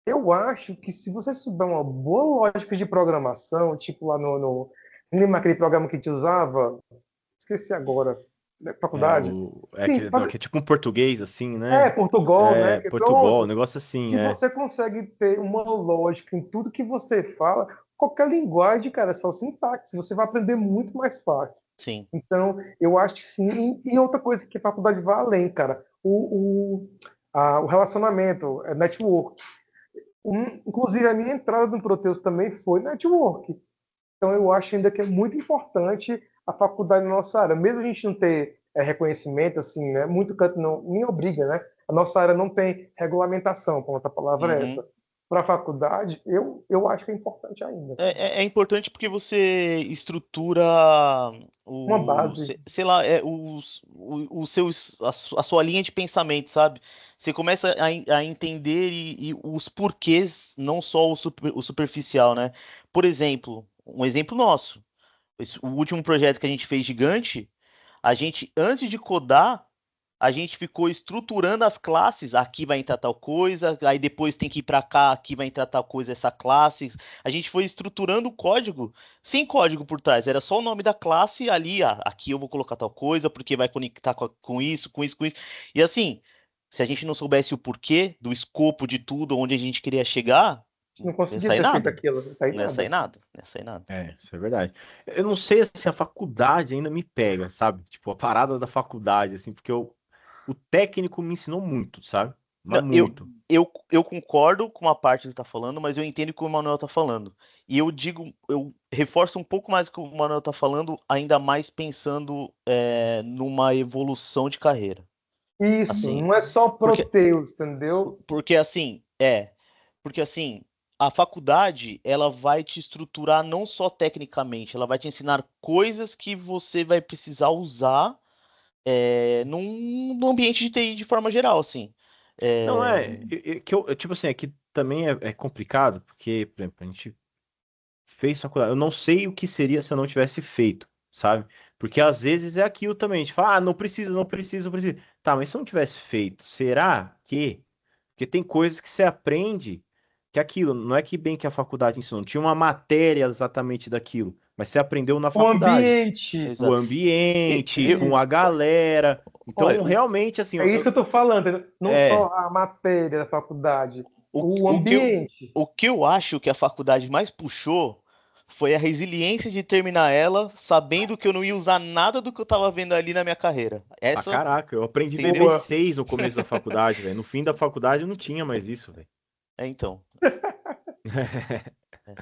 Eu acho que se você souber uma boa lógica de programação, tipo lá lembra aquele programa que a gente usava? Esqueci agora, na faculdade. Sim, Que é tipo um português, assim, né? Portugal, né? É, Que Portugal, um pronto. negócio assim, Se é. você consegue ter uma lógica em tudo que você fala, qualquer linguagem, cara, é só sintaxe. Você vai aprender muito mais fácil. sim. Então, eu acho que sim. E outra coisa que a faculdade vai além, cara, o relacionamento, network. Inclusive, a minha entrada no Proteus também foi network. Então, eu acho ainda que é muito importante a faculdade na nossa área. Mesmo a gente não ter reconhecimento, assim, né? Muito canto não, nem obriga, né? A nossa área não tem regulamentação, como outra palavra é Uhum. essa. Para a faculdade, eu acho que é importante ainda. É importante porque você estrutura Uma base. sei lá, a sua linha de pensamento, sabe? Você começa a entender e os porquês, não só o superficial, né? Por exemplo, um exemplo nosso. O último projeto que a gente fez gigante, a gente, antes de codar, a gente ficou estruturando as classes. Aqui vai entrar tal coisa, aí depois tem que ir para cá, aqui vai entrar tal coisa, essa classe. A gente foi estruturando o código sem código por trás. Era só o nome da classe ali. Aqui eu vou colocar tal coisa, porque vai conectar com isso, com isso, com isso. E assim, se a gente não soubesse o porquê do escopo de tudo, onde a gente queria chegar, Não não ia conseguia sair ter feito nada. aquilo, não sai Não ia sair nada. nada. Não ia sair nada. É, isso é verdade. Eu não sei se a faculdade ainda me pega, sabe? Tipo, a parada da faculdade, assim, porque o técnico me ensinou muito, sabe? Não, Mas muito. eu concordo com a parte que você está falando, mas eu entendo o que o Manuel está falando. E eu digo, eu reforço um pouco mais o que o Manuel está falando, ainda mais pensando numa evolução de carreira. Isso, Assim, não é só porque, Proteus, entendeu? porque assim, porque assim, a faculdade, ela vai te estruturar não só tecnicamente, ela vai te ensinar coisas que você vai precisar usar num ambiente de TI de forma geral, assim. Não, É, tipo assim, aqui também é complicado, porque, por exemplo, a gente fez faculdade. Eu não sei o que seria se eu não tivesse feito, sabe? Porque às vezes é aquilo também. A gente fala, não precisa, não precisa, não precisa. Tá, mas se eu não tivesse feito, será que? Porque tem coisas que você aprende que é aquilo, não é que bem que a faculdade ensinou, não tinha uma matéria exatamente daquilo, mas você aprendeu na O faculdade. ambiente. O exato. ambiente, com a Isso. galera. Olha, Então, realmente, assim, É isso que eu estou falando, entendeu? Não só é. a matéria da faculdade, o, o o que eu, ambiente. o que eu acho que a faculdade mais puxou foi a resiliência de terminar ela sabendo que eu não ia usar nada do que eu tava vendo ali na minha carreira. Ah, Essa, caraca, eu aprendi entendeu? Boa. VB6 no começo da faculdade, velho. No fim da faculdade eu não tinha mais isso, velho. Então. É.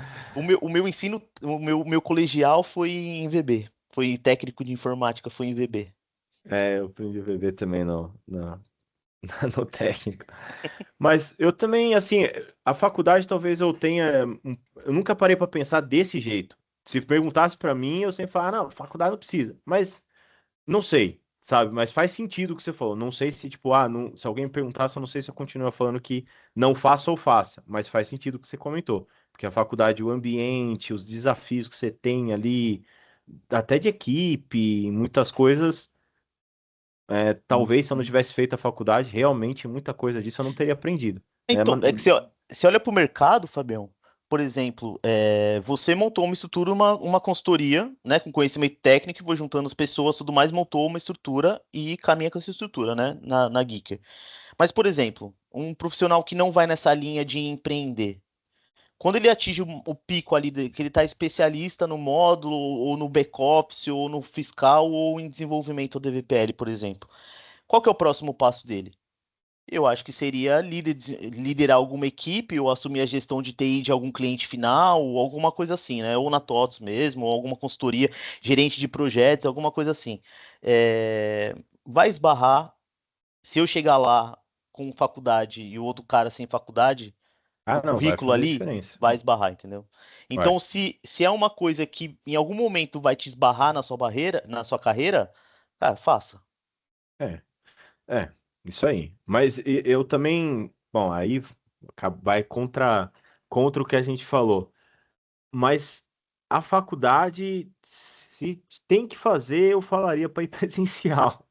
O meu ensino, o meu colegial foi em VB. Foi técnico de informática, foi em VB. É, eu aprendi VB também, não. Não. no técnico. Mas eu também, assim, a faculdade talvez eu tenha. Eu nunca parei pra pensar desse jeito. Se perguntasse pra mim, eu sempre falava, não, faculdade não precisa. Mas não sei, sabe? Mas faz sentido o que você falou. Não sei se, tipo, se alguém me perguntasse, eu não sei se eu continuo falando que não faça ou faça. Mas faz sentido o que você comentou. Porque a faculdade, o ambiente, os desafios que você tem ali, até de equipe, muitas coisas. Talvez se eu não tivesse feito a faculdade, realmente muita coisa disso eu não teria aprendido, né? Então, é que você olha para o mercado, Fabião, por exemplo, você montou uma estrutura, uma consultoria, né, com conhecimento técnico, foi juntando as pessoas, tudo mais, montou uma estrutura e caminha com essa estrutura, né, na Geeker. Mas, por exemplo, um profissional que não vai nessa linha de empreender, quando ele atinge o pico ali, que ele está especialista no módulo, ou no back-office, ou no fiscal, ou em desenvolvimento do DVPL, por exemplo, qual que é o próximo passo dele? Eu acho que seria liderar alguma equipe ou assumir a gestão de TI de algum cliente final, ou alguma coisa assim, né? Ou na TOTS mesmo, ou alguma consultoria, gerente de projetos, alguma coisa assim. Vai esbarrar, se eu chegar lá com faculdade e o outro cara sem faculdade, no Não, vai currículo fazer ali, diferença. vai esbarrar, entendeu? Vai. Então, se é uma coisa que em algum momento vai te esbarrar na sua barreira, na sua carreira, cara, faça. É, isso aí. Mas eu também, bom, aí vai contra o que a gente falou. Mas a faculdade, se tem que fazer, eu falaria para ir presencial.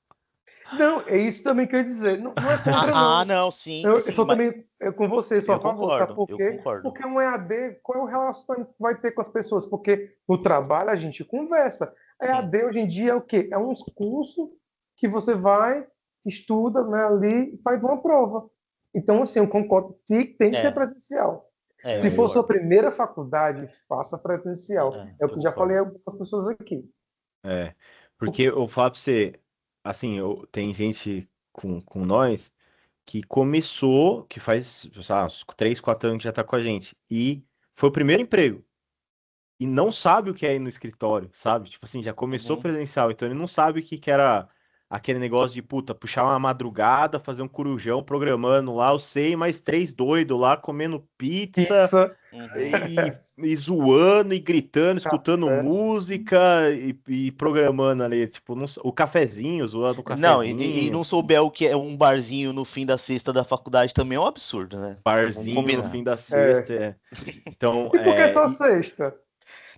Não, é isso também que eu ia dizer. Não, não é contra, não. Não, sim, Eu sim, sou mas também com você, sou a eu favor. Sabe concordo, por eu quê? concordo. Porque um EAD, qual é o relacionamento que vai ter com as pessoas? Porque no trabalho a gente conversa. Sim, EAD hoje em dia é o quê? É uns cursos que você vai, estuda, né, ali e faz uma prova. Então, assim, eu concordo que tem que ser é, presencial. eu Se for sua concordo. primeira faculdade, faça presencial. É o Eu que eu já falei concordo. a algumas pessoas aqui. É, porque eu falo pra você, assim, tem gente com nós que começou, que faz, sei lá, uns 3, 4 anos que já tá com a gente, e foi o primeiro emprego, e não sabe o que é ir no escritório, sabe? Tipo assim, já começou Uhum. presencial, então ele não sabe o que que era aquele negócio de, puta, puxar uma madrugada, fazer um corujão programando lá, eu sei, mais três doidos lá comendo pizza, Pizza, Uhum. e zoando e gritando, escutando café. música e programando ali, tipo, o cafezinho, zoando o Não, e cafezinho, não souber o que é um barzinho no fim da sexta da faculdade também é um absurdo, né? Vamos barzinho no combinar. fim da É. sexta. Então, E por que só sexta?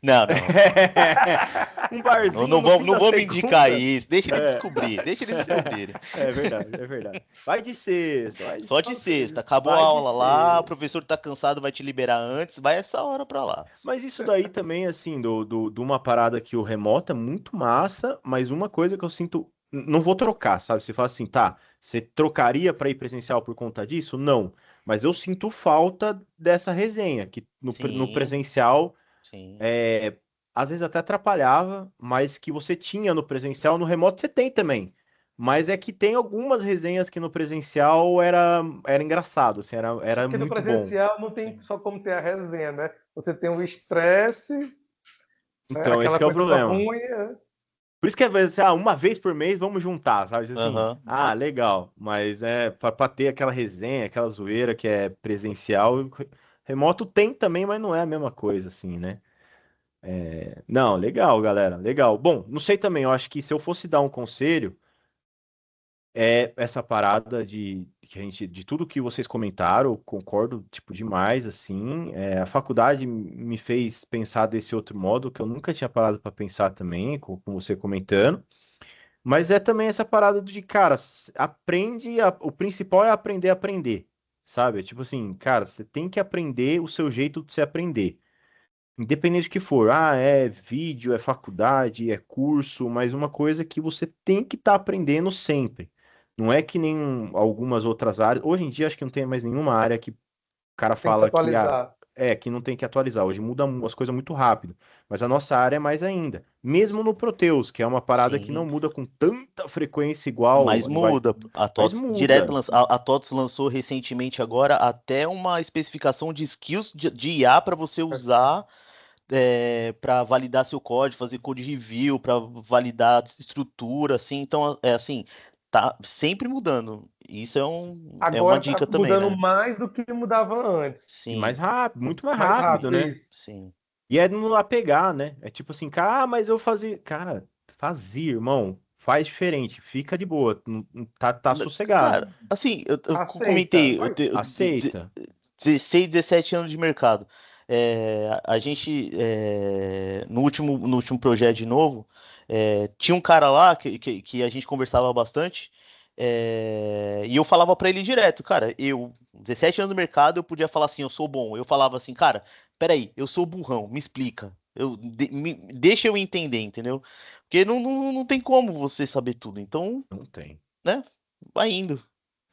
Não, não, não. um Não, barzinho não no vamos, fim não da vamos indicar segunda. isso. Deixa ele É. descobrir, deixa ele descobrir. É verdade, é verdade. Vai de sexta, Só de fala pra ele, sexta. Acabou a vai de aula lá, o sexta. professor tá cansado, vai te liberar antes, vai essa hora pra lá. Mas isso daí também, assim, de uma parada que o remoto é muito massa, mas uma coisa que eu sinto, não vou trocar, sabe? Você fala assim, tá, você trocaria para ir presencial por conta disso? Não. Mas eu sinto falta dessa resenha, que no Sim, presencial, sim. é, às vezes até atrapalhava, mas que você tinha no presencial, no remoto você tem também. Mas é que tem algumas resenhas que no presencial era engraçado, assim, É era porque no muito bom. presencial não tem Sim. só como ter a resenha, né? Você tem o estresse, né? Então, esse Aquela que é o coisa problema. ruim. É. Por isso que às vezes, uma vez por mês vamos juntar, sabe? Assim, Aham. legal. Mas pra ter aquela resenha, aquela zoeira que é presencial. Remoto tem também, mas não é a mesma coisa, assim, né? Não, legal, galera, legal. Bom, não sei também, eu acho que se eu fosse dar um conselho, essa parada de tudo que vocês comentaram, eu concordo, tipo, demais, assim. A faculdade me fez pensar desse outro modo, que eu nunca tinha parado para pensar também, com você comentando. Mas é também essa parada de, cara, aprende, o principal é aprender a aprender, sabe? É tipo assim, cara, você tem que aprender o seu jeito de se aprender. Independente do que for, é vídeo, é faculdade, é curso, mas uma coisa que você tem que estar aprendendo sempre. Não é que nem algumas outras áreas. Hoje em dia, acho que não tem mais nenhuma área que o cara Tem que se fala que atualizar. que não tem que atualizar. Hoje muda as coisas muito rápido. Mas a nossa área é mais ainda. Mesmo no Proteus, que é uma parada que não Sim. muda com tanta frequência igual Mas a linguagem, muda. A mas TOTS direto muda. a TOTS lançou recentemente agora até uma especificação de skills de IA para você usar para validar seu código, fazer code review, para validar estrutura, assim. Então, assim, tá sempre mudando. Isso é uma Agora tá dica também, mudando né? mais do que mudava antes. E mais Sim, rápido, muito mais Mais rápido, rápido, né? isso. sim. E é não apegar, né? É tipo assim, cara, mas eu fazia. Cara, fazia, irmão. Faz diferente, fica de boa, tá sossegado. Cara, assim, eu Aceita, comentei, faz. 16, 17 anos de mercado. A gente, no último projeto de novo, tinha um cara lá que a gente conversava bastante, e eu falava pra ele direto, cara, 17 anos no mercado, eu podia falar assim, eu sou bom. Eu falava assim, cara, peraí, eu sou burrão, me explica. Deixa eu entender, entendeu? Porque não tem como você saber tudo. Então, Não tem. né? Vai indo.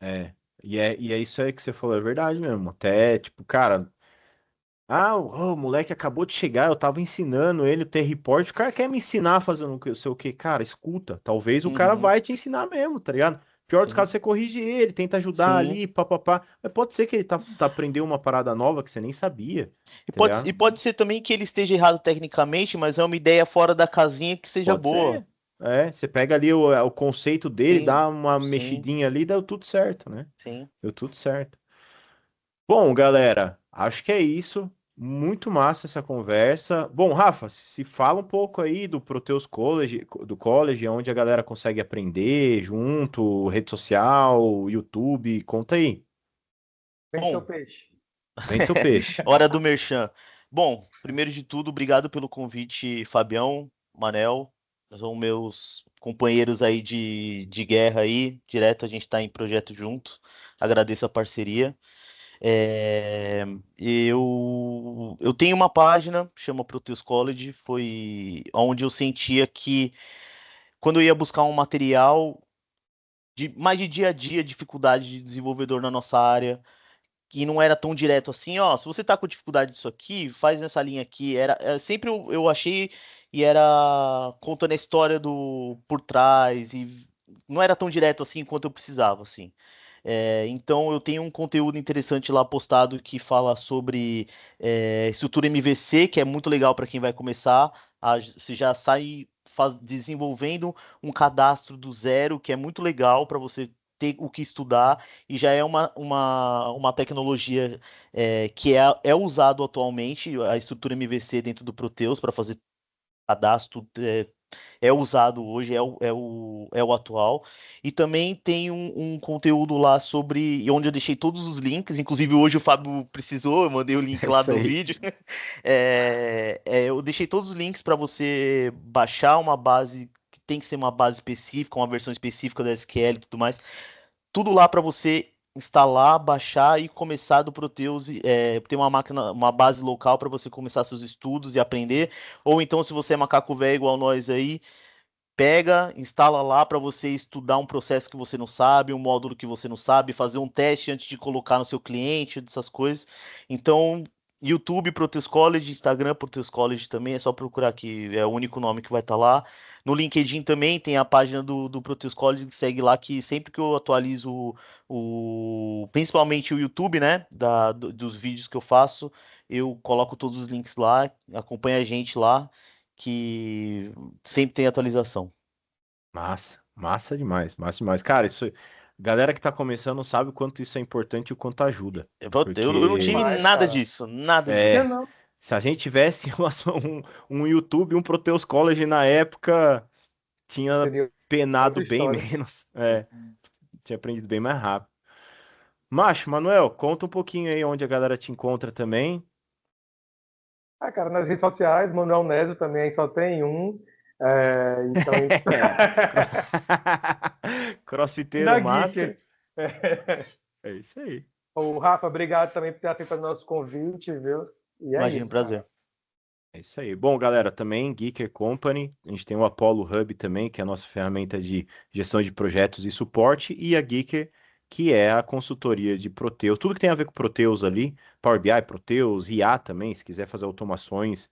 É. E é isso aí que você falou, é verdade mesmo. Até, tipo, cara. Ah, o moleque acabou de chegar, eu tava ensinando ele o T-Report. O cara quer me ensinar fazendo o sei o quê. Cara, escuta. Talvez o cara Uhum, vai te ensinar mesmo, tá ligado? Pior dos casos, sim, você corrige ele, tenta ajudar sim. ali, papapá. Mas pode ser que ele tá aprendendo uma parada nova que você nem sabia, E tá pode, ligado? e pode ser também que ele esteja errado tecnicamente, mas é uma ideia fora da casinha que seja Pode boa. ser. É, você pega ali o conceito dele, Sim, dá uma sim, mexidinha ali, deu tudo certo, né? sim. Deu tudo certo. Bom, galera, acho que é isso. Muito massa essa conversa. Bom, Rafa, se fala um pouco aí do Proteus College, do college, onde a galera consegue aprender junto, rede social, YouTube, conta aí. Vende teu Bom, peixe. Vende seu peixe. hora do merchan. Bom, primeiro de tudo, obrigado pelo convite, Fabião, Manel. São meus companheiros aí de guerra aí, direto a gente está em projeto junto. Agradeço a parceria. É, eu tenho uma página, chama Proteus College, foi onde eu sentia que quando eu ia buscar um material mais de dia a dia, dificuldade de desenvolvedor na nossa área, que não era tão direto assim, ó, se você tá com dificuldade disso aqui, faz nessa linha aqui. Sempre eu achei e era contando a história do por trás e não era tão direto assim quanto eu precisava, assim. Então eu tenho um conteúdo interessante lá postado que fala sobre estrutura MVC, que é muito legal para quem vai começar. Você já sai desenvolvendo um cadastro do zero, que é muito legal para você ter o que estudar, e já é uma tecnologia que é usado atualmente, a estrutura MVC dentro do Proteus para fazer cadastro é usado hoje, é o atual. E também tem um conteúdo lá sobre, onde eu deixei todos os links, inclusive hoje o Fábio precisou, eu mandei o link É lá isso do aí. vídeo. Eu deixei todos os links para você baixar uma base, que tem que ser uma base específica, uma versão específica da SQL e tudo mais. Tudo lá para você instalar, baixar e começar do Proteus, ter uma máquina, uma base local para você começar seus estudos e aprender. Ou então, se você é macaco velho igual nós aí, pega, instala lá para você estudar um processo que você não sabe, um módulo que você não sabe, fazer um teste antes de colocar no seu cliente, dessas coisas. Então, YouTube Proteus College, Instagram Proteus College também, é só procurar aqui, é o único nome que vai estar lá. No LinkedIn também tem a página do Proteus College, que segue lá, que sempre que eu atualizo principalmente o YouTube, né, dos vídeos que eu faço, eu coloco todos os links lá, acompanha a gente lá, que sempre tem atualização. Massa, massa demais. Cara, isso, galera que tá começando sabe o quanto isso é importante e o quanto ajuda. Eu não tive Porque, Demais, nada cara. disso, nada Tinha é, disso. não. se a gente tivesse um YouTube, um Proteus College na época, tinha Seria penado outra bem história. menos. É, tinha aprendido bem mais rápido. Macho, Manuel, conta um pouquinho aí onde a galera te encontra também. Ah, cara, nas redes sociais, Manuel Nésio também só tem um. Então, Cro- e Crossfiteiro na Master. Geeker. É. É isso aí. O Rafa, obrigado também por ter aceitado o nosso convite, viu? E é Imagina, isso, cara. prazer. É isso aí. Bom, galera, também Geeker Company. A gente tem o Apollo Hub também, que é a nossa ferramenta de gestão de projetos e suporte. E a Geeker, que é a consultoria de Proteus. Tudo que tem a ver com Proteus ali. Power BI, Proteus, IA também. Se quiser fazer automações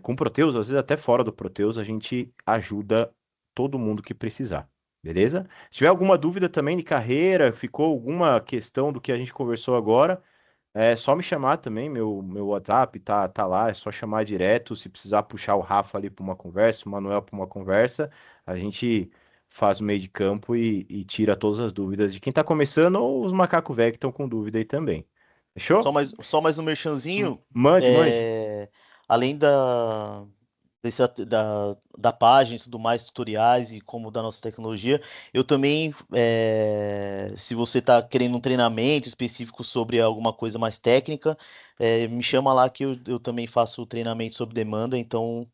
com Proteus, às vezes até fora do Proteus, a gente ajuda todo mundo que precisar. Beleza? Se tiver alguma dúvida também de carreira, ficou alguma questão do que a gente conversou agora, é só me chamar também, meu WhatsApp tá lá, é só chamar direto. Se precisar puxar o Rafa ali para uma conversa, o Manuel para uma conversa, a gente faz o meio de campo e tira todas as dúvidas de quem tá começando ou os macacos velhos que estão com dúvida aí também. Fechou? Só mais um merchanzinho. Mande. Além da página e tudo mais, tutoriais e como da nossa tecnologia, eu também, se você está querendo um treinamento específico sobre alguma coisa mais técnica, me chama lá que eu também faço treinamento sob demanda, então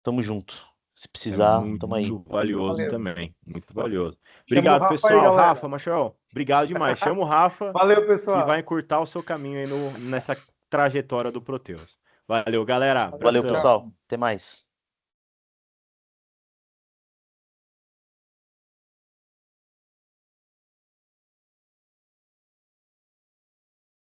tamo junto. Se Isso é precisar, tamo aí. muito valioso Valeu. também. Muito valioso. Chama o Obrigado, Rafa aí, pessoal. galera. Rafa, Machão, obrigado demais. Chama o Rafa Valeu, que vai pessoal. encurtar o seu caminho aí nessa trajetória do Proteus. Valeu, galera. Valeu, Valeu, Abração. tchau. pessoal. Até mais.